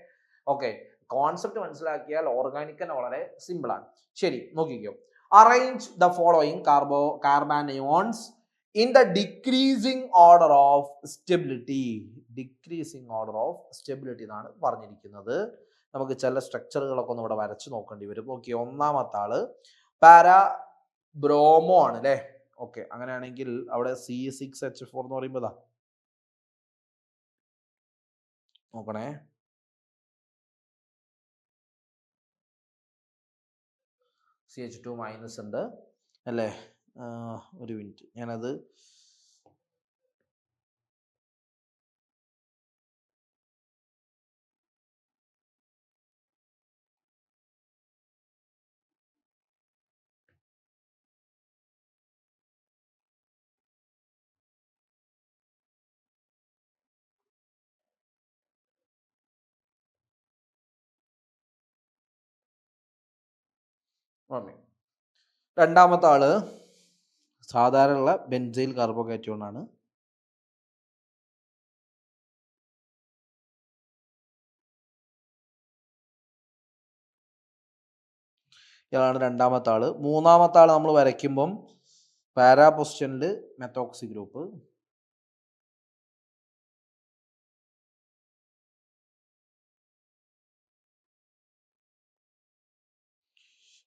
ഓക്കെ, കോൺസെപ്റ്റ് മനസ്സിലാക്കിയാൽ ഓർഗാനിക് തന്നെ വളരെ സിമ്പിൾ ആണ്. ശരി, നോക്കിക്കോ. Arrange the following carbanions in the decreasing order of stability. Decreasing order of stability എന്നാണ് പറഞ്ഞിരിക്കുന്നത്. നമുക്ക് ചില സ്ട്രക്ചറുകളൊക്കെ ഒന്ന് ഇവിടെ വരച്ച് നോക്കേണ്ടി വരും. ഓക്കെ, ഒന്നാമത്തെ ആള് ബ്രോമോ ആണ് അല്ലേ? ഓക്കെ, അങ്ങനെയാണെങ്കിൽ അവിടെ C6H4 എന്ന് പറയുമ്പോൾ നോക്കണേ, CH2 മൈനസ് ഉണ്ട് അല്ലേ? ഒരു മിനിറ്റ്, ഞാനത് രണ്ടാമത്തെ ആള് സാധാരണ ബെൻസൈൽ കാർബോകാറ്റോൺ ആണ്. ഇയാളാണ് രണ്ടാമത്തെ ആള്. മൂന്നാമത്തെ ആള് നമ്മൾ വരയ്ക്കുമ്പം പാരാ പൊസിഷനിൽ മെത്തോക്സി ഗ്രൂപ്പ്.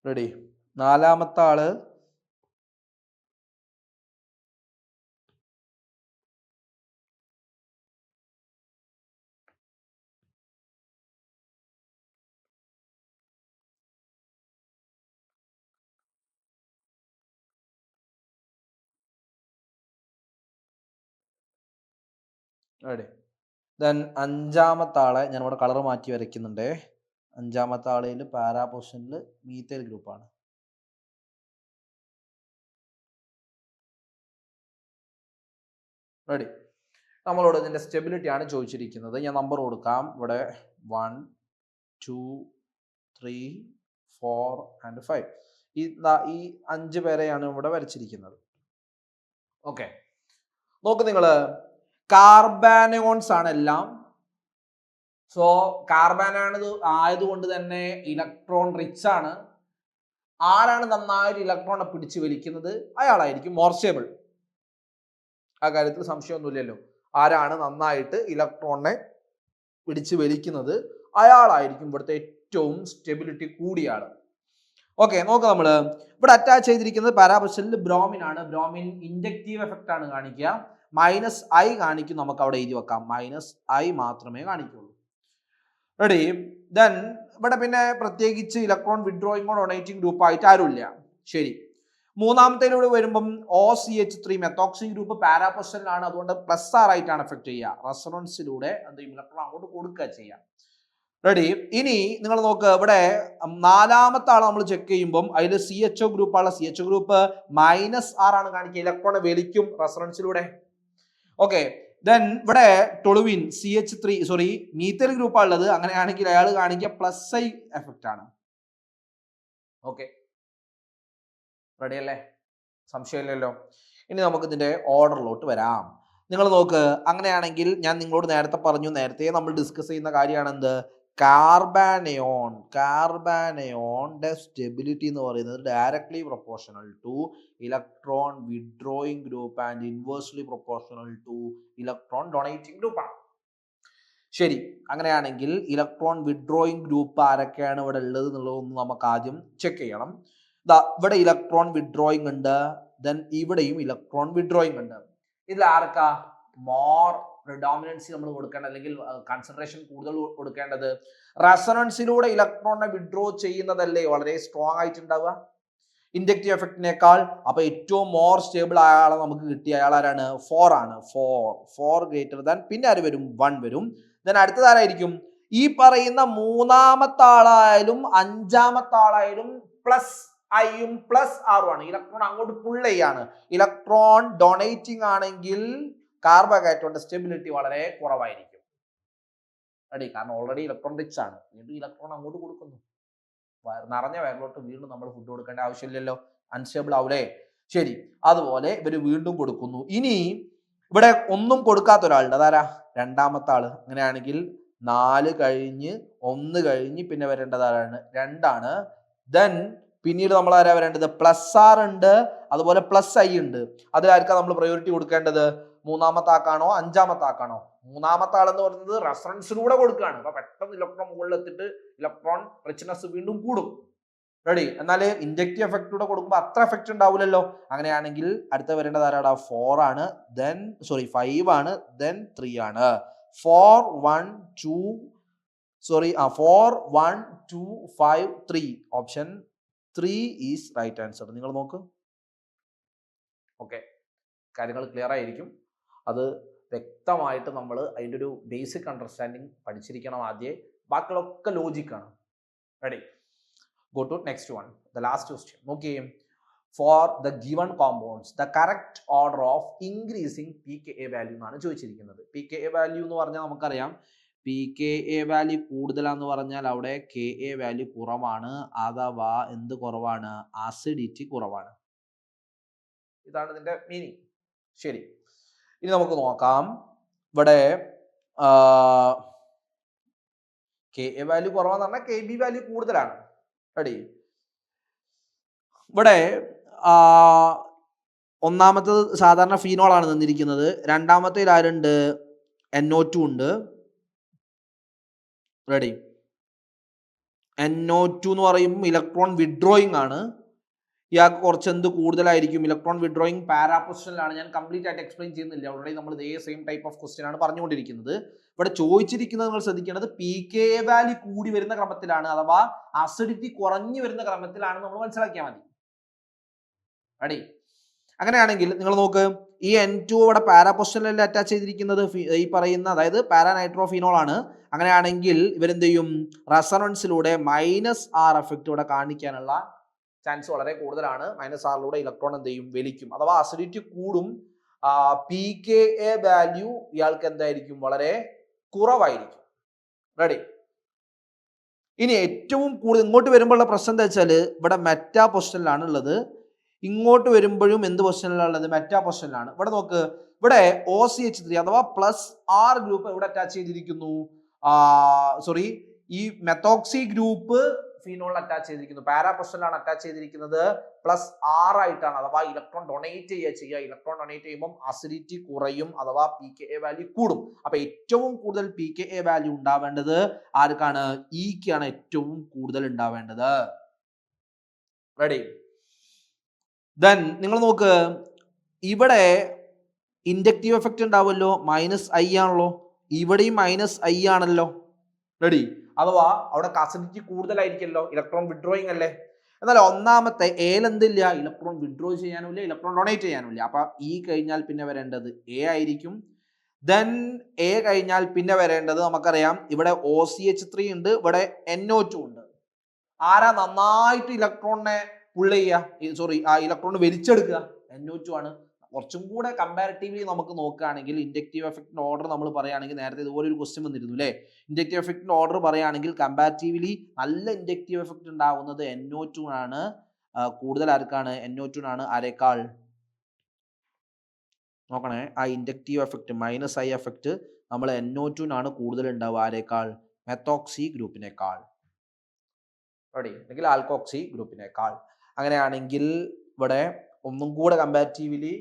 റെഡി? നാലാമത്തെ ആള് റെഡി. ദെൻ അഞ്ചാമത്തെ ആളെ ഞാൻ ഇവിടെ കളർ മാറ്റി വരയ്ക്കുന്നുണ്ട്. അഞ്ചാമത്തെ ആളയിൽ പാരാ പൊസിഷനിൽ മീഥൈൽ ഗ്രൂപ്പാണ്. റെഡി. നമ്മളോട് ഇതിന്റെ സ്റ്റെബിലിറ്റി ആണ് ചോദിച്ചിരിക്കുന്നത്. ഞാൻ നമ്പർ കൊടുക്കാം. ഇവിടെ 1 2 3 4 and 5. ഈ 5 പേരെയാണ് ഇവിടെ വരച്ചിരിക്കുന്നത്. ഓക്കെ, നോക്ക് നിങ്ങൾ, കാർബാനയോൺസ് ആണ് എല്ലാം. സോ കാർബാനാണ് ആയതുകൊണ്ട് തന്നെ ഇലക്ട്രോൺ റിച്ച് ആണ്. ആരാണ് നന്നായിട്ട് ഇലക്ട്രോണെ പിടിച്ചു വലിക്കുന്നത്? അയാളായിരിക്കും മോർ സ്റ്റേബിൾ. ആ കാര്യത്തിൽ സംശയമൊന്നുമില്ലല്ലോ. ആരാണ് നന്നായിട്ട് ഇലക്ട്രോണിനെ പിടിച്ചു വലിക്കുന്നത് അയാളായിരിക്കും ഇവിടുത്തെ ഏറ്റവും സ്റ്റെബിലിറ്റി കൂടിയ ആള്. ഓക്കെ, നോക്കാം. നമ്മൾ ഇവിടെ അറ്റാച്ച് ചെയ്തിരിക്കുന്നത് പാരാപൊസിഷനിൽ ബ്രോമിൻ ആണ്. ബ്രോമിൻ ഇൻഡക്റ്റീവ് എഫക്റ്റ് ആണ് കാണിക്കുക. -I കാണിക്കും. നമുക്ക് അവിടെ എഴുതി വെക്കാം. -I മാത്രമേ കാണിക്കുള്ളൂ. റെഡി. ദെൻ ഇവിടെ പിന്നെ പ്രത്യേകിച്ച് ഇലക്ട്രോൺ വിഡ്രോയിങ് ഡൊണേറ്റിംഗ് ഗ്രൂപ്പ് ആയിട്ട് ആരുമില്ല. ശരി. മൂന്നാമത്തേലൂടെ വരുമ്പം OCH3 മെത്തോക്സി ഗ്രൂപ്പ് പാരാപൊസിഷനിലാണ്. അതുകൊണ്ട് +R ആയിട്ടാണ് എഫക്ട് ചെയ്യുക. റെസൊണൻസിലൂടെ എന്തെങ്കിലും ഇലക്ട്രോൺ അങ്ങോട്ട് കൊടുക്കുക ചെയ്യുക. റെഡി. ഇനി നിങ്ങൾ നോക്ക്, ഇവിടെ നാലാമത്തെ ആളെ നമ്മൾ ചെക്ക് ചെയ്യുമ്പം അതിൽ CHO ഗ്രൂപ്പാണ്. CHO ഗ്രൂപ്പ് -R ആണ് കാണിക്കുക. ഇലക്ട്രോണെ വലിക്കും റെസൊണൻസിലൂടെ. ഓക്കെ. ദെൻ ഇവിടെ ടൊളുവിൻ മീഥൈൽ ഗ്രൂപ്പാണ് ഉള്ളത്. അങ്ങനെയാണെങ്കിൽ അയാൾ കാണിക്കുക +I എഫക്റ്റ് ആണ്. ഓക്കെ, റെഡി അല്ലേ? സംശയമില്ലല്ലോ. ഇനി നമുക്ക് ഇതിന്റെ ഓർഡറിലോട്ട് വരാം. നിങ്ങൾ നോക്ക്, അങ്ങനെയാണെങ്കിൽ ഞാൻ നിങ്ങളോട് നേരത്തെ പറഞ്ഞു, നേരത്തെ നമ്മൾ ഡിസ്കസ് ചെയ്യുന്ന കാര്യമാണ് എന്ത്? കാർബാനയോണിന്റെ സ്റ്റെബിലിറ്റി എന്ന് പറയുന്നത് directly proportional to electron withdrawing group and inversely proportional to electron donating group ആണ്. ശരി. അങ്ങനെയാണെങ്കിൽ ഇലക്ട്രോൺ വിഡ്രോയിങ് ഗ്രൂപ്പ് ആരൊക്കെയാണ് ഇവിടെ ഉള്ളത് എന്നുള്ളതൊന്ന് നമുക്ക് ആദ്യം ചെക്ക് ചെയ്യണം. ഇവിടെ ഇലക്ട്രോൺ വിഡ്രോയിങ് ഉണ്ട്. ദെൻ ഇവിടെയും ഇലക്ട്രോൺ വിഡ്രോയിങ് ഉണ്ട്. ഇതിൽ ആർക്കാ മോർ പ്രിഡോമിനൻസി നമ്മൾ കൊടുക്കേണ്ടത്, അല്ലെങ്കിൽ കൺസെൻട്രേഷൻ കൂടുതൽ കൊടുക്കേണ്ടത്? റെസൊണൻസിലൂടെ ഇലക്ട്രോണിനെ വിഡ്രോ ചെയ്യുന്നതല്ലേ വളരെ സ്ട്രോങ് ആയിട്ടുണ്ടാവുക ഇൻഡക്റ്റീവ് എഫക്റ്റിനേക്കാൾ. അപ്പൊ ഏറ്റവും മോർ സ്റ്റേബിൾ ആളെ നമുക്ക് കിട്ടിയ അയാൾ ആരാണ്? 4 ആണ്. 4 ഗ്രേറ്റർ ദാൻ, പിന്നെ ആര് വരും? 1 വരും. ദെൻ അടുത്തതാരായിരിക്കും? ഈ പറയുന്ന മൂന്നാമത്തെ ആളായാലും അഞ്ചാമത്തെ ആളായാലും +I-യും +R ആണ്. ഇലക്ട്രോൺ അങ്ങോട്ട് പുൾ ചെയ്യാണ്. ഇലക്ട്രോൺ ഡൊണേറ്റിംഗ് ആണെങ്കിൽ കാർബോഹൈഡ്രേറ്റിന്റെ സ്റ്റെബിലിറ്റി വളരെ കുറവായിരിക്കും. റെഡി? കാരണം ഓൾറെഡി ഇലക്ട്രോൺ റിച്ച് ആണ്. വീണ്ടും ഇലക്ട്രോൺ അങ്ങോട്ട് കൊടുക്കുന്നു. നിറഞ്ഞ വയറിലോട്ട് വീണ്ടും നമ്മൾ ഫുഡ് കൊടുക്കേണ്ട ആവശ്യമില്ലല്ലോ. അൺസ്റ്റേബിൾ ആവൂലേ? ശരി. അതുപോലെ ഇവര് വീണ്ടും കൊടുക്കുന്നു. ഇനി ഇവിടെ ഒന്നും കൊടുക്കാത്ത ഒരാളുണ്ട്. അതാരാ? രണ്ടാമത്തെ ആള്. അങ്ങനെയാണെങ്കിൽ 4 കഴിഞ്ഞ് 1 കഴിഞ്ഞ് പിന്നെ വരേണ്ടത് ആരാണ്? 2 ആണ്. ദെൻ പിന്നീട് നമ്മൾ ആരാ വരേണ്ടത്? +R ഉണ്ട്, അതുപോലെ +I ഉണ്ട്. അതിലാർക്കാ നമ്മൾ പ്രയോറിറ്റി കൊടുക്കേണ്ടത്? മൂന്നാമത്തെ ആക്കാണോ അഞ്ചാമത്തെ ആക്കാണോ? മൂന്നാമത്തെ ആളെന്ന് പറയുന്നത് റെഫറൻസിലൂടെ കൊടുക്കുകയാണ്. അപ്പൊ പെട്ടെന്ന് ഇലക്ട്രോൺ മുകളിൽ എത്തിയിട്ട് ഇലക്ട്രോൺ റിച്ച്നെസ് വീണ്ടും കൂടും. റെഡി? എന്നാൽ ഇൻഡക്റ്റീവ് എഫക്റ്റിലൂടെ കൊടുക്കുമ്പോൾ അത്ര എഫക്റ്റ് ഉണ്ടാവില്ലല്ലോ. അങ്ങനെയാണെങ്കിൽ അടുത്ത വരേണ്ടത് ആരാടാ? 4 ആണ്. 5 ആണ്. 3 ആണ്. 4 1 2 5 3. Option 3 is right answer. നിങ്ങൾ നോക്ക്. ഓക്കെ, കാര്യങ്ങൾ ക്ലിയർ ആയിരിക്കും. അത് വ്യക്തമായിട്ട് നമ്മൾ അതിൻ്റെ ഒരു ബേസിക് അണ്ടർസ്റ്റാൻഡിങ് പഠിച്ചിരിക്കണം ആദ്യം. ബാക്കിയുള്ളൊക്കെ ലോജിക്കാണ്. Ready? Go to next one, the last question. നോക്കിയേ, for the given compounds the correct order of increasing pKa value എന്നാണ് ചോദിച്ചിരിക്കുന്നത്. pKa വാല്യൂ എന്ന് പറഞ്ഞാൽ നമുക്കറിയാം, pKa വാല്യൂ കൂടുതലാന്ന് പറഞ്ഞാൽ അവിടെ Ka വാല്യൂ കുറവാണ്, അഥവാ എന്ത് കുറവാണ്? ആസിഡിറ്റി കുറവാണ്. ഇതാണ് ഇതിന്റെ മീനിങ്. ശരി, ഇനി നമുക്ക് നോക്കാം. ഇവിടെ Ka വാല്യൂ കുറവാന്ന് പറഞ്ഞാൽ Kb വാല്യൂ കൂടുതലാണ്. റെഡി? ഇവിടെ ഒന്നാമത്തത് സാധാരണ ഫീനോൾ ആണ് തന്നിരിക്കുന്നത്. രണ്ടാമത്തേൽ ആരുണ്ട്? NO2 ഉണ്ട്. റെഡി? NO2 എന്ന് പറയുമ്പോൾ ഇലക്ട്രോൺ വിഡ്രോയിങ് ആണ്. ഇയാൾക്ക് കുറച്ച് എന്ത് കൂടുതലായിരിക്കും? ഇലക്ട്രോൺ വിഡ്രോയിങ് പാരാപൊസിഷനിലാണ്. ഞാൻ കംപ്ലീറ്റ് ആയിട്ട് എക്സ്പ്ലെയിൻ ചെയ്യുന്നില്ല. ഓൾറെഡി നമ്മൾ ഇതേ സെയിം ടൈപ്പ് ഓഫ് ക്വസ്റ്റ്യൻ ആണ് പറഞ്ഞുകൊണ്ടിരിക്കുന്നത്. ഇവിടെ ചോദിച്ചിരിക്കുന്നത് നിങ്ങൾ ശ്രദ്ധിക്കേണ്ടത് pKa വാല്യൂ കൂടി വരുന്ന ക്രമത്തിലാണ്, അഥവാ അസിഡിറ്റി കുറഞ്ഞു വരുന്ന ക്രമത്തിലാണ് നമ്മൾ മനസ്സിലാക്കിയാൽ മതി. റെഡി? അങ്ങനെയാണെങ്കിൽ നിങ്ങൾ നോക്ക്, ഈ N2 ഇവിടെ പാരാ പൊസിഷനിലല്ലേ അറ്റാച്ച് ചെയ്തിരിക്കുന്നത്, ഈ പറയുന്ന അതായത് പാരാനൈട്രോഫിനോൾ ആണ്. അങ്ങനെയാണെങ്കിൽ ഇവരെന്ത് ചെയ്യും, റെസൊണൻസിലൂടെ -R എഫക്റ്റ് ഇവിടെ കാണിക്കാനുള്ള ചാൻസ് വളരെ കൂടുതലാണ്. -R ഇലക്ട്രോൺ എന്ത് ചെയ്യും, വലിക്കും. അഥവാ അസിഡിറ്റി കൂടും. pKa വാല്യൂ ഇയാൾക്ക് എന്തായിരിക്കും, വളരെ കുറവായിരിക്കും. റെഡി. ഇനി ഏറ്റവും കൂടുതൽ ഇങ്ങോട്ട് വരുമ്പോഴുള്ള പ്രശ്നം എന്താ വെച്ചാൽ ഇവിടെ മെറ്റാ പൊസിഷനിലാണ് ഉള്ളത്. ഇങ്ങോട്ട് വരുമ്പോഴും എന്ത് പൊസിഷനിലാണ് ഉള്ളത്, മെറ്റാ പൊസിഷനിലാണ്. ഇവിടെ നോക്ക്, ഇവിടെ OCH3 അഥവാ +R ഗ്രൂപ്പ് എവിടെ അറ്റാച്ച് ചെയ്തിരിക്കുന്നു, സോറി ഈ മെത്തോക്സി ഗ്രൂപ്പ് ഫീനോൾ അറ്റാച്ച് ചെയ്തിരിക്കുന്നു. പാരാ പൊസിഷനിലാണ് അറ്റാച്ച് ചെയ്തിരിക്കുന്നത്. +R ആയിട്ടാണ്, അഥവാ ഇലക്ട്രോൺ ഡൊണേറ്റ് ചെയ്യുക. ഇലക്ട്രോൺ ഡൊണേറ്റ് ചെയ്യുമ്പോൾ അസിഡിറ്റി കുറയും, അഥവാ pKa വാല്യൂ കൂടും. അപ്പൊ ഏറ്റവും കൂടുതൽ pKa വാല്യൂ ഉണ്ടാവേണ്ടത് ആർക്കാണ്, ഇക്കാണ് ഏറ്റവും കൂടുതൽ ഉണ്ടാവേണ്ടത്. റെഡി. ദെൻ നിങ്ങൾ നോക്ക്, ഇവിടെ ഇൻഡക്റ്റീവ് എഫക്റ്റ് ഉണ്ടാവുമല്ലോ, -I ആണല്ലോ, ഇവിടെയും -I ആണല്ലോ. റെഡി. അഥവാ അവിടെ അസിഡിറ്റി കൂടുതലായിരിക്കല്ലോ, ഇലക്ട്രോൺ വിഡ്രോയിങ് അല്ലേ. എന്നാൽ ഒന്നാമത്തെ എയിൽ എന്തില്ല, ഇലക്ട്രോൺ വിഡ്രോ ചെയ്യാനുമില്ല, ഇലക്ട്രോൺ ഡൊണേറ്റ് ചെയ്യാനുമില്ല. അപ്പൊ E കഴിഞ്ഞാൽ പിന്നെ വരേണ്ടത് A ആയിരിക്കും. ദെൻ A കഴിഞ്ഞാൽ പിന്നെ വരേണ്ടത് നമുക്കറിയാം, ഇവിടെ OCH3 ഉണ്ട്, ഇവിടെ NO2 ഉണ്ട്. ആരാ നന്നായിട്ട് ഇലക്ട്രോണിനെ പുള്ള് ചെയ്യുക, സോറി ഇലക്ട്രോൺ വലിച്ചെടുക്കുക, NO2 ആണ്. കുറച്ചും കൂടെ കമ്പാരിറ്റീവ്ലി നമുക്ക് നോക്കുകയാണെങ്കിൽ ഇൻഡക്റ്റീവ് എഫക്റ്റിന്റെ ഓർഡർ നമ്മൾ പറയുകയാണെങ്കിൽ, നേരത്തെ ഇതുപോലെ ഒരു ക്വസ്റ്റ്യൻ വന്നിരുന്നു അല്ലേ, ഇൻഡക്റ്റീവ് എഫക്റ്റിന്റെ ഓർഡർ പറയുകയാണെങ്കിൽ കമ്പാരിറ്റീവ്ലി നല്ല ഇൻഡക്റ്റീവ് എഫക്റ്റ് ഉണ്ടാകുന്നത് NO2 ആണ്. കൂടുതൽ ആർക്കാണ്, NO2 ആണ്. ആരേക്കാൾ നോക്കണേ, ആ ഇൻഡക്റ്റീവ് എഫക്റ്റ് -I എഫക്റ്റ് നമ്മൾ NO2 ആണ് കൂടുതൽ ഉണ്ടാവുക. ആരേക്കാൾ, മെത്തോക്സി ഗ്രൂപ്പിനേക്കാൾ. റെഡി. അല്ലെങ്കിൽ ആൽക്കോക്സി ഗ്രൂപ്പിനേക്കാൾ. അങ്ങനെയാണെങ്കിൽ ഇവിടെ ഒന്നും കൂടെ കമ്പാരിറ്റീവ്ലി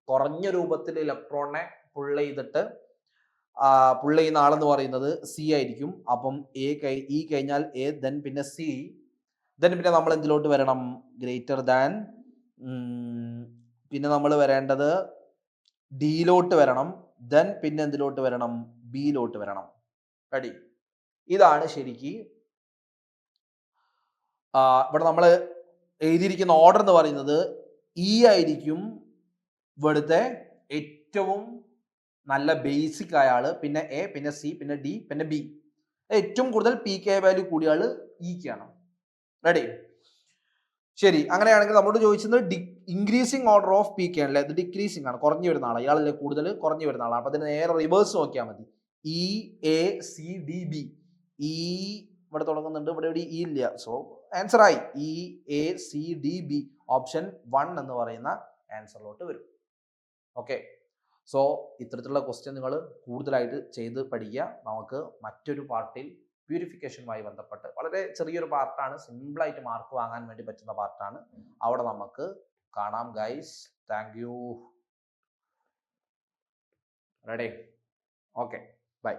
കുറഞ്ഞ രൂപത്തിൽ ഇലക്ട്രോണിനെ പുള്ള് ചെയ്യുന്ന ആളെന്ന് പറയുന്നത് C ആയിരിക്കും. അപ്പം E കഴിഞ്ഞാൽ A, ദെൻ പിന്നെ C, ദെൻ പിന്നെ നമ്മൾ എന്തിലോട്ട് വരണം, ഗ്രേറ്റർ ദാൻ, പിന്നെ നമ്മൾ വരേണ്ടത് ഡിയിലോട്ട് വരണം. ദെൻ പിന്നെ എന്തിലോട്ട് വരണം, ബിയിലോട്ട് വരണം. റെഡി. ഇതാണ് ശരിക്ക് ഇവിടെ നമ്മൾ എഴുതിയിരിക്കുന്ന ഓർഡർ എന്ന് പറയുന്നത്. E ആയിരിക്കും ഇവിടുത്തെ ഏറ്റവും നല്ല ബേസിക് ആയ ആള്, പിന്നെ A, പിന്നെ C, പിന്നെ D, പിന്നെ B. ഏറ്റവും കൂടുതൽ pKa വാല്യൂ കൂടിയ ആള് Eക്കാണ്. റെഡി. ശരി. അങ്ങനെയാണെങ്കിൽ നമ്മളോട് ചോദിച്ചത് ഇൻക്രീസിങ് ഓർഡർ ഓഫ് pK ആണല്ലേ, ഇത് ഡിക്രീസിങ് ആണ്, കുറഞ്ഞു വരുന്ന ആളാണ്. ഇയാളല്ലേ കൂടുതൽ കുറഞ്ഞു വരുന്ന ആളാണ്. അപ്പൊ അതിന് നേരെ റിവേഴ്സ് നോക്കിയാൽ മതി. E, A, C, D, B. E ഇവിടെ തുടങ്ങുന്നുണ്ട്, ഇവിടെ E ഇല്ല. സോ ആൻസർ ആയി. E, A, C, D, B. Option 1 എന്ന് പറയുന്ന ആൻസറിലോട്ട് വരും. ഓക്കെ. സോ ഇത്തരത്തിലുള്ള ക്വസ്റ്റ്യൻ നിങ്ങൾ കൂടുതലായിട്ട് ചെയ്ത് പഠിക്കുക. നമുക്ക് മറ്റൊരു പാർട്ടിൽ പ്യൂരിഫിക്കേഷനുമായി ബന്ധപ്പെട്ട് വളരെ ചെറിയൊരു പാർട്ടാണ്, സിമ്പിളായിട്ട് മാർക്ക് വാങ്ങാൻ വേണ്ടി പറ്റുന്ന പാർട്ടാണ്. അവിടെ നമുക്ക് കാണാം guys. Thank you. Ready. Okay, by.